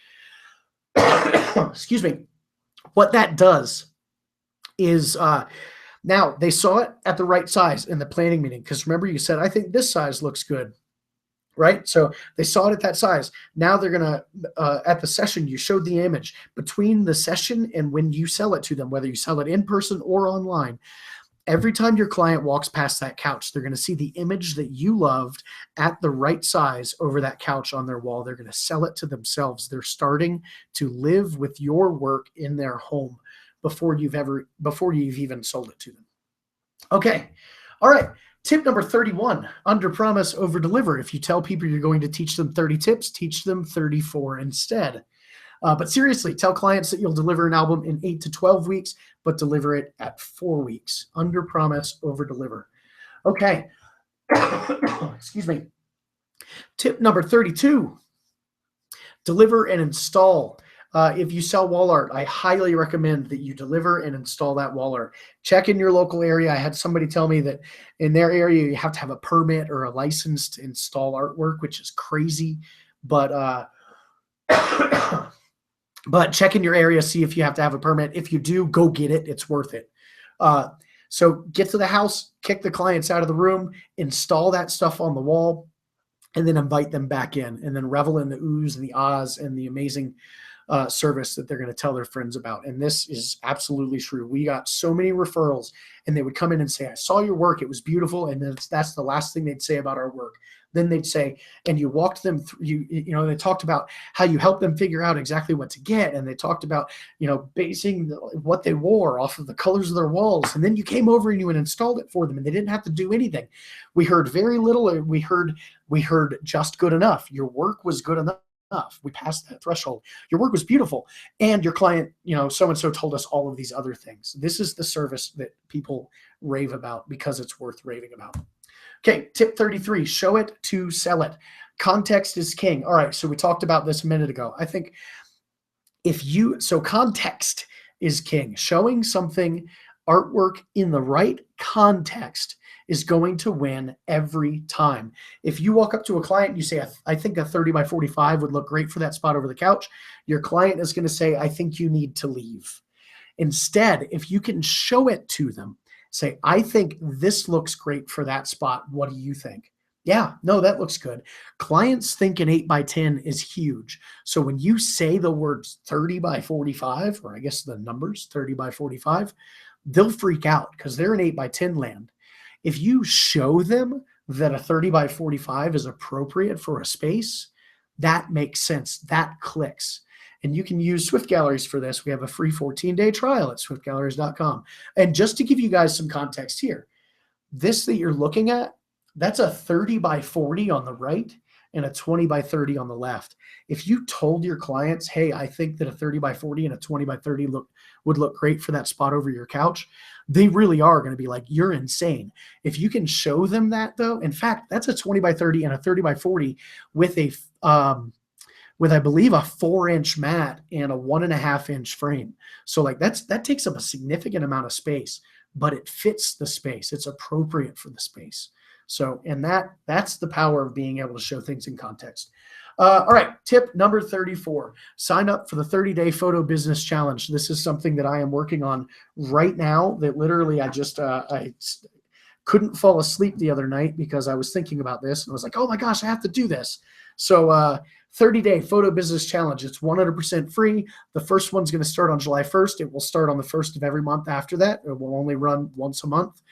Excuse me. What that does is now they saw it at the right size in the planning meeting, because remember you said, I think this size looks good. Right? So they saw it at that size. Now they're going to, at the session, you showed the image. Between the session and when you sell it to them, whether you sell it in person or online, every time your client walks past that couch, they're going to see the image that you loved at the right size over that couch on their wall. They're going to sell it to themselves. They're starting to live with your work in their home before you've even sold it to them. Okay. All right. Tip number 31, under promise, over deliver. If you tell people you're going to teach them 30 tips, teach them 34 instead. But seriously, tell clients that you'll deliver an album in 8 to 12 weeks, but deliver it at 4 weeks. Under promise, over deliver. Okay. Excuse me. Tip number 32, deliver and install. If you sell wall art, I highly recommend that you deliver and install that wall art. Check in your local area. I had somebody tell me that in their area, you have to have a permit or a license to install artwork, which is crazy. But but check in your area, see if you have to have a permit. If you do, go get it. It's worth it. So get to the house, kick the clients out of the room, install that stuff on the wall, and then invite them back in, and then revel in the oohs and the ahs and the amazing service that they're going to tell their friends about. And this is absolutely true. We got so many referrals, and they would come in and say, I saw your work. It was beautiful. And that's the last thing they'd say about our work. Then they'd say, and you walked them through, they talked about how you helped them figure out exactly what to get. And they talked about, basing what they wore off of the colors of their walls. And then you came over and you installed it for them, and they didn't have to do anything. We heard very little. We heard just good enough. Your work was good enough. We passed that threshold. Your work was beautiful. And your client, so-and-so told us all of these other things. This is the service that people rave about because it's worth raving about. Okay, tip 33, show it to sell it. Context is king. All right, so we talked about this a minute ago. I think context is king. Showing something Artwork in the right context is going to win every time. If you walk up to a client and you say, I think a 30 by 45 would look great for that spot over the couch, your client is going to say, I think you need to leave. Instead, if you can show it to them, say, I think this looks great for that spot. What do you think? Yeah, no, that looks good. Clients think an 8 by 10 is huge. So when you say the words 30 by 45, or I guess the numbers 30 by 45, they'll freak out because they're in 8 by 10 land. If you show them that a 30 by 45 is appropriate for a space, that makes sense. That clicks. And you can use Swift Galleries for this. We have a free 14-day trial at swiftgalleries.com. And just to give you guys some context here, this that you're looking at, that's a 30 by 40 on the right and a 20 by 30 on the left. If you told your clients, hey, I think that a 30 by 40 and a 20 by 30 would look great for that spot over your couch, they really are going to be like, you're insane. If you can show them that though, in fact, that's a 20 by 30 and a 30 by 40 with a, with I believe a 4-inch mat and a 1.5-inch frame. So like that takes up a significant amount of space, but it fits the space. It's appropriate for the space. So, and that's the power of being able to show things in context. All right, tip number 34, sign up for the 30-day photo business challenge. This is something that I am working on right now that literally I couldn't fall asleep the other night because I was thinking about this and I was like, oh my gosh, I have to do this. So 30-day photo business challenge. It's 100% free. The first one's going to start on July 1st. It will start on the 1st of every month after that. It will only run once a month.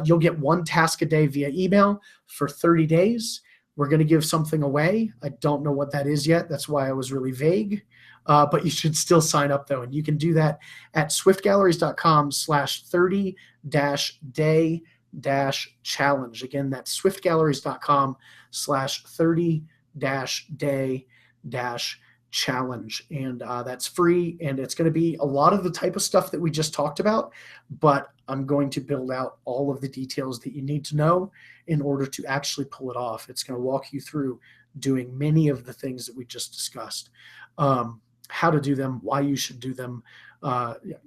You'll get one task a day via email for 30 days. We're going to give something away. I don't know what that is yet. That's why I was really vague. But you should still sign up though. And you can do that at swiftgalleries.com/30-day-challenge. Again, that's swiftgalleries.com/30-day-challenge. And that's free. And it's going to be a lot of the type of stuff that we just talked about, but I'm going to build out all of the details that you need to know in order to actually pull it off. It's going to walk you through doing many of the things that we just discussed, how to do them, why you should do them,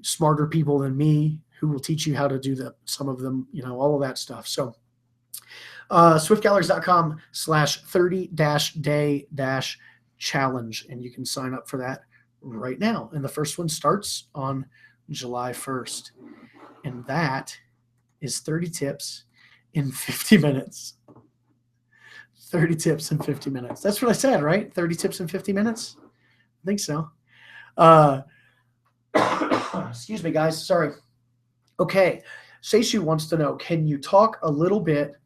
smarter people than me who will teach you how to do some of them, all of that stuff. So swiftgalleries.com/30-day-challenge, and you can sign up for that right now. And the first one starts on July 1st. And that is 30 tips in 50 minutes. 30 tips in 50 minutes. That's what I said, right? 30 tips in 50 minutes? I think so. Excuse me, guys. Sorry. Okay. Seishu wants to know, can you talk a little bit?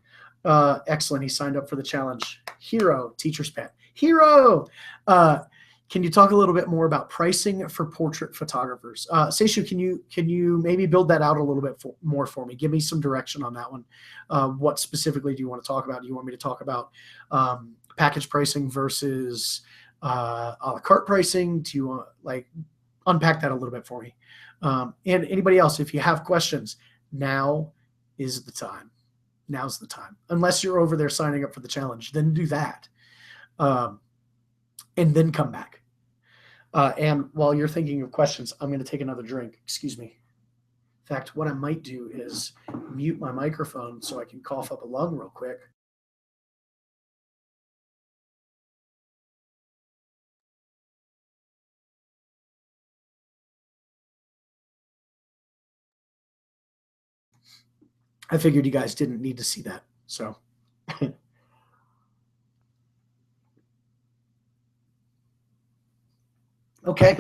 Excellent. He signed up for the challenge. Hero, teacher's pet. Hero! Can you talk a little bit more about pricing for portrait photographers? Seishu, can you maybe build that out a little bit more for me? Give me some direction on that one. What specifically do you want to talk about? Do you want me to talk about package pricing versus a la carte pricing? Do you want unpack that a little bit for me? And anybody else, if you have questions, now is the time. Now's the time. Unless you're over there signing up for the challenge, then do that. And then come back. And while you're thinking of questions, I'm going to take another drink. Excuse me. In fact, what I might do is mute my microphone so I can cough up a lung real quick. I figured you guys didn't need to see that. So. Okay.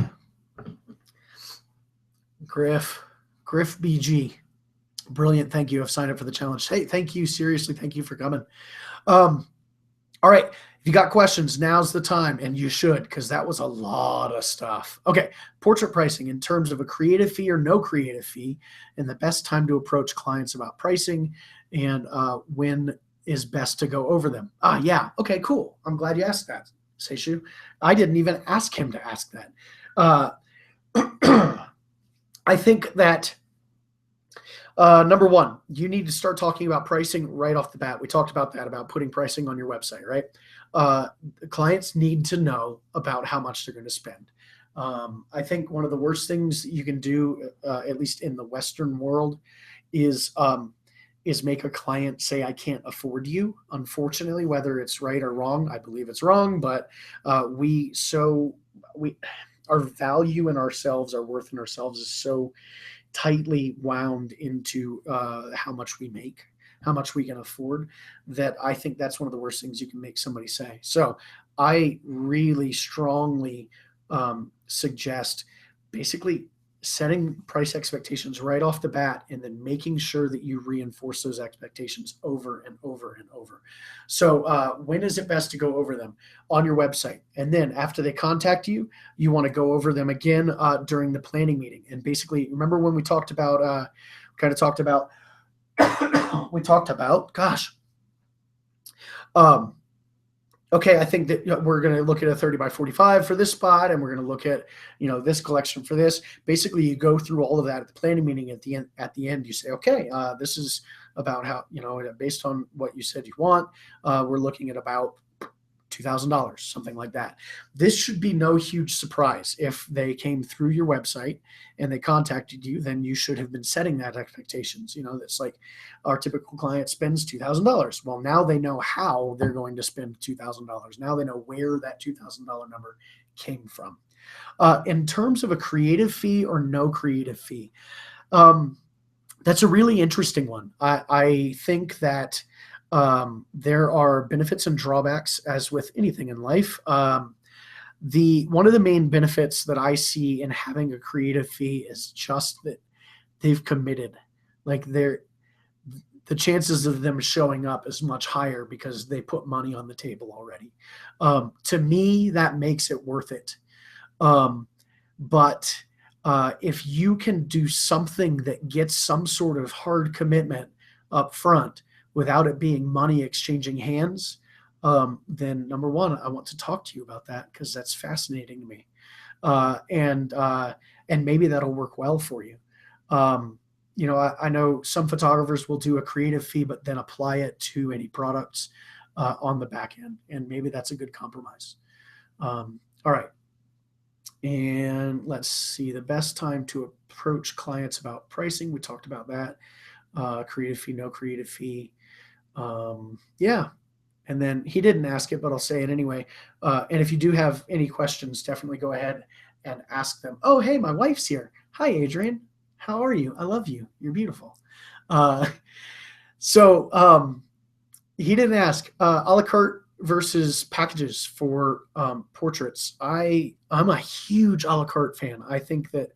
Griff BG. Brilliant. Thank you. I've signed up for the challenge. Hey, thank you. Seriously, thank you for coming. All right. If you got questions, now's the time, and you should, because that was a lot of stuff. Okay. Portrait pricing in terms of a creative fee or no creative fee, and the best time to approach clients about pricing, and when is best to go over them. Yeah. Okay, cool. I'm glad you asked that, Seishu. I didn't even ask him to ask that. I think that number one, you need to start talking about pricing right off the bat. We talked about that, about putting pricing on your website, right? Clients need to know about how much they're going to spend. I think one of the worst things you can do, at least in the Western world, is make a client say, "I can't afford you." Unfortunately, whether it's right or wrong, I believe it's wrong, but we our value in ourselves, our worth in ourselves, is so tightly wound into how much we make, how much we can afford, that I think that's one of the worst things you can make somebody say. So I really strongly suggest basically setting price expectations right off the bat and then making sure that you reinforce those expectations over and over and over. So when is it best to go over them? On your website. And then after they contact you, you want to go over them again during the planning meeting. And basically, remember when we talked about, we talked about, um, okay, I think that we're going to look at a 30 by 45 for this spot, and we're going to look at, this collection for this. Basically, you go through all of that at the planning meeting. At the end, you say, okay, this is about how, based on what you said you want, we're looking at about $2,000, something like that. This should be no huge surprise. If they came through your website and they contacted you, then you should have been setting that expectations. That's like our typical client spends $2,000. Well, now they know how they're going to spend $2,000. Now they know where that $2,000 number came from. In terms of a creative fee or no creative fee, that's a really interesting one. I think that there are benefits and drawbacks, as with anything in life. One of the main benefits that I see in having a creative fee is just that they've committed. Like the chances of them showing up is much higher because they put money on the table already. To me, that makes it worth it. But if you can do something that gets some sort of hard commitment up front without it being money exchanging hands, then number one, I want to talk to you about that because that's fascinating to me. And maybe that'll work well for you. I know some photographers will do a creative fee, but then apply it to any products on the back end. And maybe that's a good compromise. All right. And let's see, the best time to approach clients about pricing. We talked about that. Creative fee, no creative fee. Yeah. And then he didn't ask it, but I'll say it anyway. And if you do have any questions, definitely go ahead and ask them. Oh, hey, my wife's here. Hi, Adrian. How are you? I love you. You're beautiful. So he didn't ask a la carte versus packages for portraits. I'm a huge a la carte fan. I think that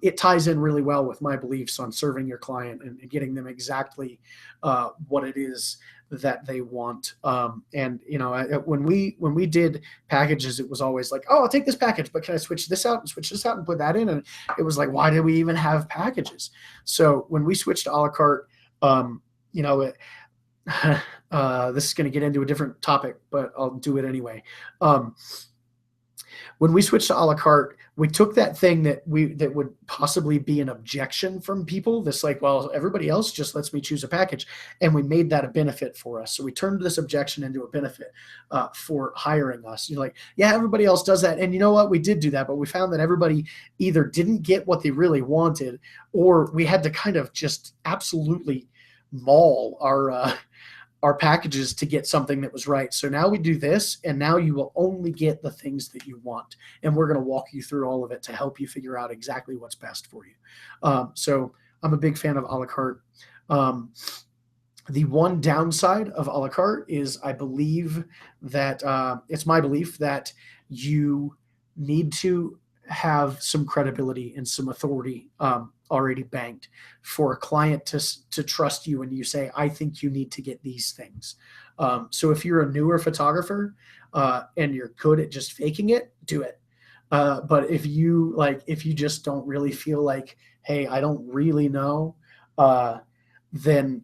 it ties in really well with my beliefs on serving your client and getting them exactly what it is that they want. And when we did packages, it was always like, oh, I'll take this package, but can I switch this out and put that in? And it was like, why did we even have packages? So when we switched to a la carte, this is going to get into a different topic, but I'll do it anyway. When we switched to a la carte, we took that thing that would possibly be an objection from people. This like, well, everybody else just lets me choose a package, and we made that a benefit for us. So we turned this objection into a benefit for hiring us. You're like, yeah, everybody else does that, and you know what? We did do that, but we found that everybody either didn't get what they really wanted, or we had to kind of just absolutely maul our packages to get something that was right. So now we do this, and now you will only get the things that you want. And we're going to walk you through all of it to help you figure out exactly what's best for you. So I'm a big fan of a la carte. The one downside of a la carte is I believe that it's my belief that you need to have some credibility and some authority already banked for a client to trust you when you say, I think you need to get these things. So if you're a newer photographer and you're good at just faking it, do it. But if you just don't really feel like, hey, I don't really know, then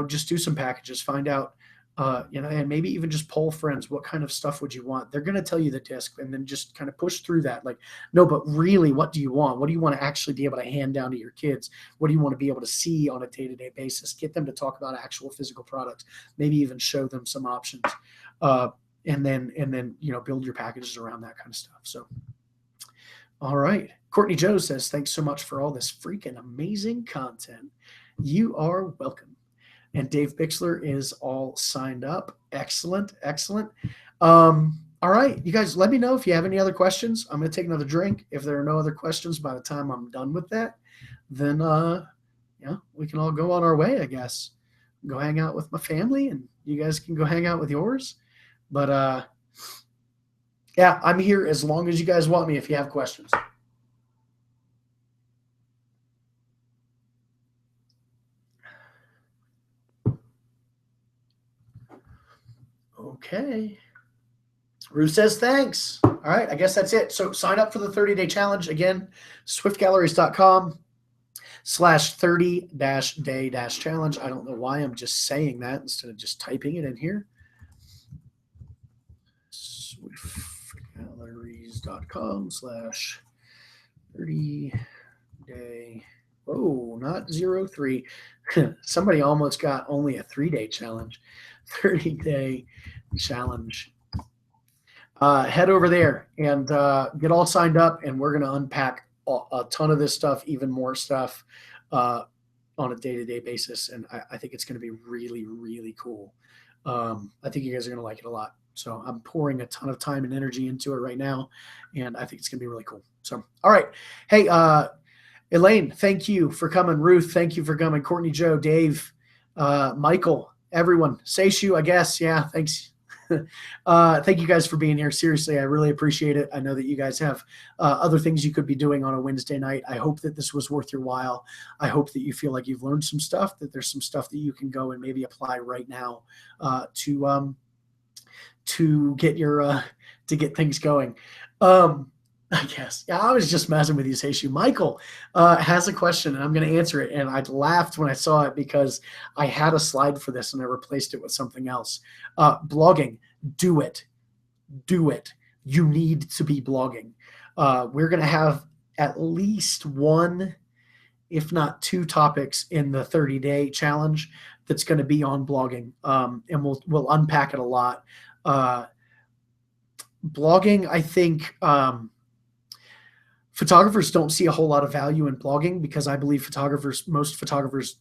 just do some packages, find out, and maybe even just poll friends. What kind of stuff would you want? They're going to tell you the disc, and then just kind of push through that. Like, no, but really, what do you want? What do you want to actually be able to hand down to your kids? What do you want to be able to see on a day-to-day basis? Get them to talk about actual physical products, maybe even show them some options, and then build your packages around that kind of stuff. So All right. Courtney Joe says, thanks so much for all this freaking amazing content. You are welcome. And Dave Bixler is all signed up. Excellent. Excellent. All right. You guys, let me know if you have any other questions. I'm going to take another drink. If there are no other questions by the time I'm done with that, then, yeah, we can all go on our way, I guess. Go hang out with my family, and you guys can go hang out with yours. But, yeah, I'm here as long as you guys want me if you have questions. Okay. Ruth says thanks. All right, I guess that's it. So sign up for the 30-day challenge. Again, swiftgalleries.com/30-day-challenge. I don't know why I'm just saying that instead of just typing it in here. swiftgalleries.com/30-day. Oh, not 03. Somebody almost got only a 3-day challenge. 30-day challenge. Head over there and get all signed up, and we're going to unpack a ton of this stuff, even more stuff on a day-to-day basis. And I think it's going to be really, really cool. I think you guys are going to like it a lot. So I'm pouring a ton of time and energy into it right now, and I think it's going to be really cool. So, all right. Hey, Elaine, thank you for coming. Ruth, thank you for coming. Courtney Joe, Dave, Michael, everyone. Seishu, I guess. Yeah, thanks. Thank you guys for being here. Seriously, I really appreciate it. I know that you guys have other things you could be doing on a Wednesday night. I hope that this was worth your while. I hope that you feel like you've learned some stuff, that there's some stuff that you can go and maybe apply right now to get your to get things going. I guess. Yeah, I was just messing with you, Seishu. Michael has a question, and I'm going to answer it. And I laughed when I saw it because I had a slide for this, and I replaced it with something else. Blogging, do it. Do it. You need to be blogging. We're going to have at least one, if not two topics in the 30-day challenge that's going to be on blogging, and we'll unpack it a lot. Blogging, I think... photographers don't see a whole lot of value in blogging because I believe most photographers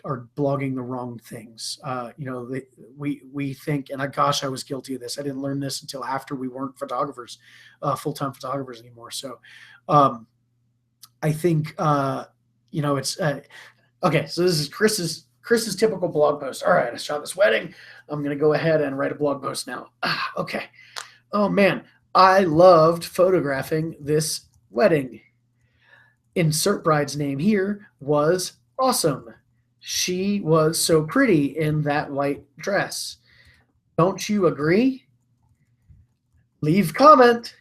are blogging the wrong things. We think, and gosh, I was guilty of this. I didn't learn this until after we weren't photographers, full-time photographers anymore. So I think, it's, okay. So this is Chris's typical blog post. All right, I shot this wedding. I'm going to go ahead and write a blog post now. Okay. Oh man, I loved photographing this wedding. Insert bride's name here was awesome. She was so pretty in that white dress. Don't you agree? Leave comment.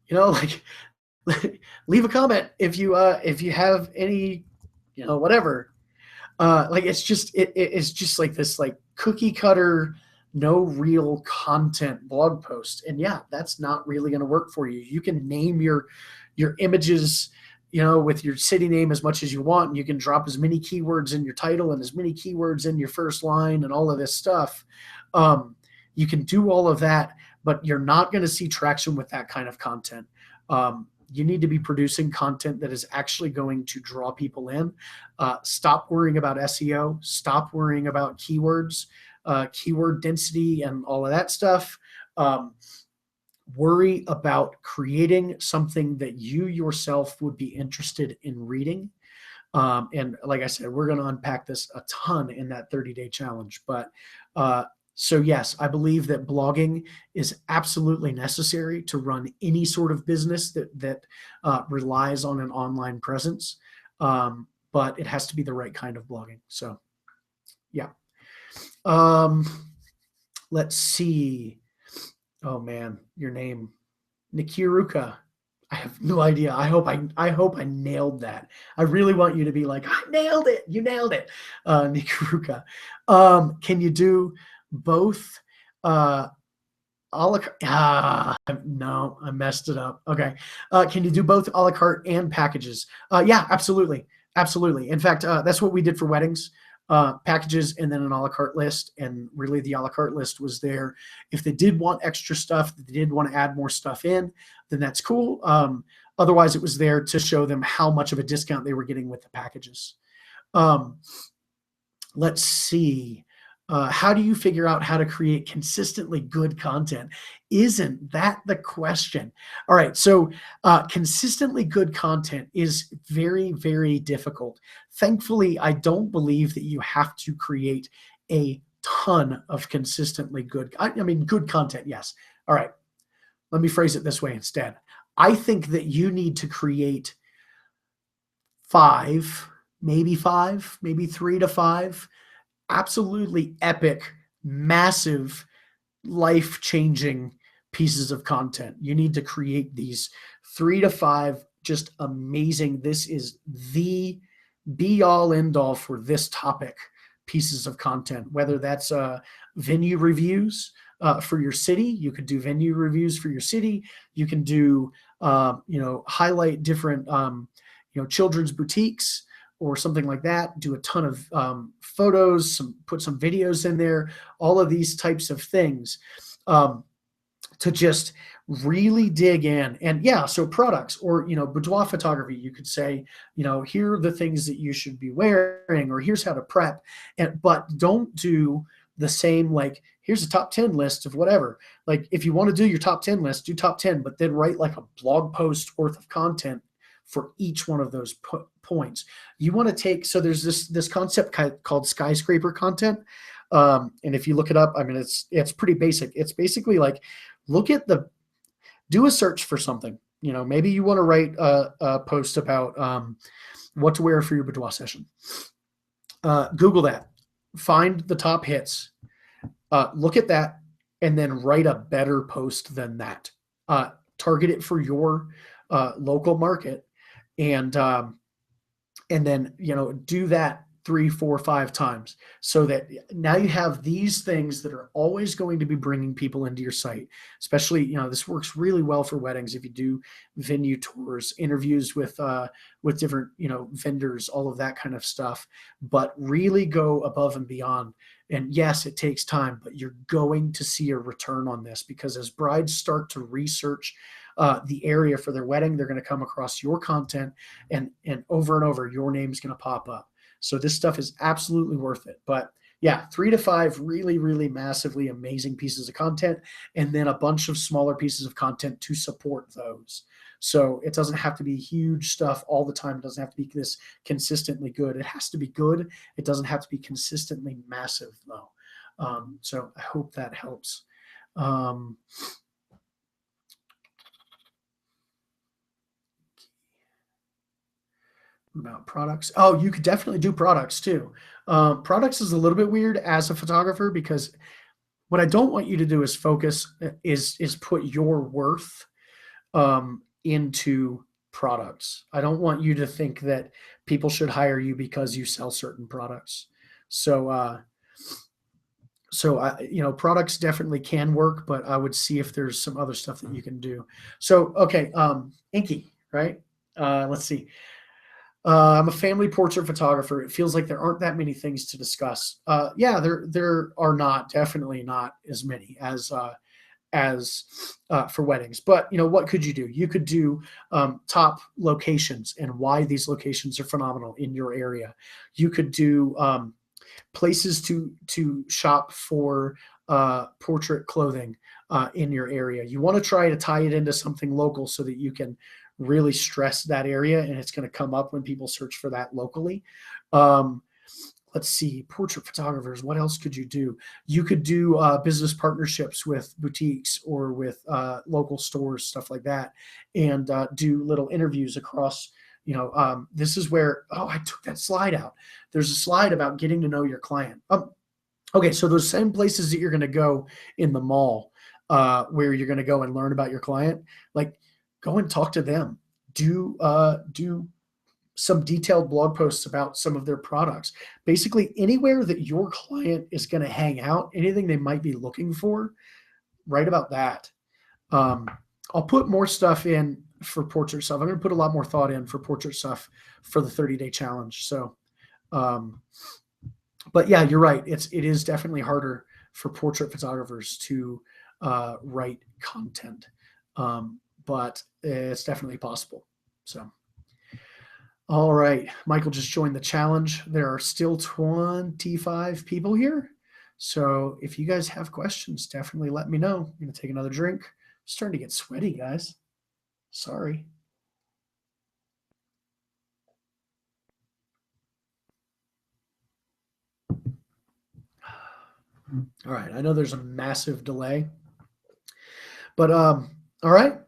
Leave a comment if you have any, whatever. It's just like this cookie cutter, no real content blog post. And yeah, that's not really going to work for you. You can name your images, with your city name as much as you want. And you can drop as many keywords in your title and as many keywords in your first line and all of this stuff. You can do all of that, but you're not going to see traction with that kind of content. You need to be producing content that is actually going to draw people in. Stop worrying about SEO. Stop worrying about keywords, keyword density, and all of that stuff. Worry about creating something that you yourself would be interested in reading. And like I said, we're going to unpack this a ton in that 30-day challenge. But so yes, I believe that blogging is absolutely necessary to run any sort of business that relies on an online presence. But it has to be the right kind of blogging. So yeah. Let's see. Oh man, your name, Nikiruka. I have no idea. I hope I nailed that. I really want you to be like, I nailed it. You nailed it, Nikiruka. Can you do both? No, I messed it up. Okay. Can you do both a la carte and packages? Yeah, absolutely, absolutely. In fact, that's what we did for weddings. Packages and then an a la carte list. And really the a la carte list was there. If they did want extra stuff, if they did want to add more stuff in, then that's cool. Otherwise, it was there to show them how much of a discount they were getting with the packages. Let's see. How do you figure out how to create consistently good content? Isn't that the question? All right, so consistently good content is very, very difficult. Thankfully, I don't believe that you have to create a ton of consistently good, I mean, good content, yes. All right, let me phrase it this way instead. I think that you need to create maybe 3 to 5 absolutely epic, massive, life-changing pieces of content. You need to create these 3 to 5 just amazing. This is the be-all, end-all for this topic pieces of content, whether that's venue reviews for your city. You could do venue reviews for your city. You can do, highlight different, children's boutiques or something like that. Do a ton of photos, put some videos in there, all of these types of things to just really dig in. And yeah, so products or, boudoir photography, you could say, here are the things that you should be wearing, or here's how to prep. But don't do the same, like, here's a top 10 list of whatever. Like, if you want to do your top 10 list, do top 10, but then write like a blog post worth of content for each one of those points. You want to take, so there's this concept called skyscraper content. And if you look it up, I mean, it's pretty basic. It's basically like, do a search for something. Maybe you want to write a post about what to wear for your boudoir session. Google that, find the top hits, look at that, and then write a better post than that. Target it for your local market, and then do that 3, 4, 5 times, so that now you have these things that are always going to be bringing people into your site. Especially, this works really well for weddings. If you do venue tours, interviews with different, vendors, all of that kind of stuff, but really go above and beyond. And yes, it takes time, but you're going to see a return on this, because as brides start to research the area for their wedding, they're going to come across your content, and over, your name's going to pop up. So this stuff is absolutely worth it. But yeah, 3 to 5 really, really massively amazing pieces of content, and then a bunch of smaller pieces of content to support those. So it doesn't have to be huge stuff all the time. It doesn't have to be this consistently good. It has to be good. It doesn't have to be consistently massive, though. So I hope that helps. About products. Oh, you could definitely do products too. Products is a little bit weird as a photographer, because what I don't want you to do is put your worth into products. I don't want you to think that people should hire you because you sell certain products. So products definitely can work, but I would see if there's some other stuff that you can do. So, okay, Inky, right? Let's see. I'm a family portrait photographer. It feels like there aren't that many things to discuss. Yeah, there are definitely not as many as for weddings. But what could you do? You could do top locations and why these locations are phenomenal in your area. You could do places to shop for portrait clothing in your area. You want to try to tie it into something local so that you can really stress that area, and it's going to come up when people search for that locally. Let's see, portrait photographers, what else could you do? You could do business partnerships with boutiques or with local stores, stuff like that, and do little interviews across. This is where, I took that slide out. There's a slide about getting to know your client. Okay, so those same places that you're going to go in the mall, where you're going to go and learn about your client, like, go and talk to them. Do some detailed blog posts about some of their products. Basically, anywhere that your client is going to hang out, anything they might be looking for, write about that. I'll put more stuff in for portrait stuff. I'm going to put a lot more thought in for portrait stuff for the 30-day challenge. So, but yeah, you're right. It is definitely harder for portrait photographers to write content. But it's definitely possible. So, all right. Michael just joined the challenge. There are still 25 people here. So if you guys have questions, definitely let me know. I'm going to take another drink. I'm starting to get sweaty, guys. Sorry. All right. I know there's a massive delay, but all right.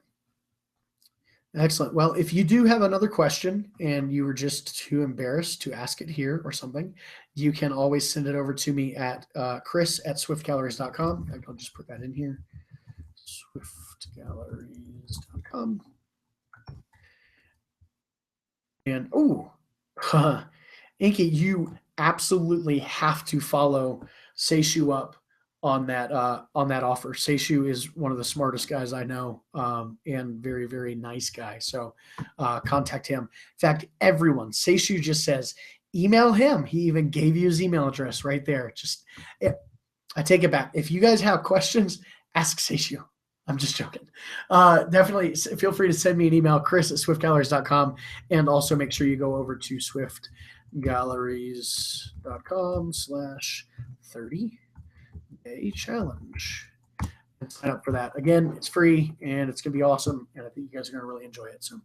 Excellent. Well, if you do have another question and you were just too embarrassed to ask it here or something, you can always send it over to me at chris@swiftgalleries.com. I'll just put that in here. Swiftgalleries.com. And oh, Inky, you absolutely have to follow Seishu up on that offer. Seishu is one of the smartest guys I know, and very, very nice guy. So contact him. In fact, everyone, Seishu just says email him. He even gave you his email address right there. I take it back. If you guys have questions, ask Seishu. I'm just joking. Definitely feel free to send me an email, chris@swiftgalleries.com, and also make sure you go over to swiftgalleries.com/30-day challenge and sign up for that. Again, it's free and it's going to be awesome. And I think you guys are going to really enjoy it. So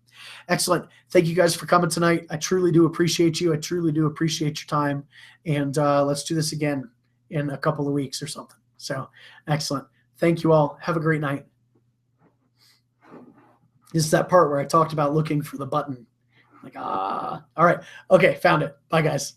excellent. Thank you guys for coming tonight. I truly do appreciate you. I truly do appreciate your time. And let's do this again in a couple of weeks or something. So excellent. Thank you all. Have a great night. This is that part where I talked about looking for the button. Like, all right. Okay, found it. Bye, guys.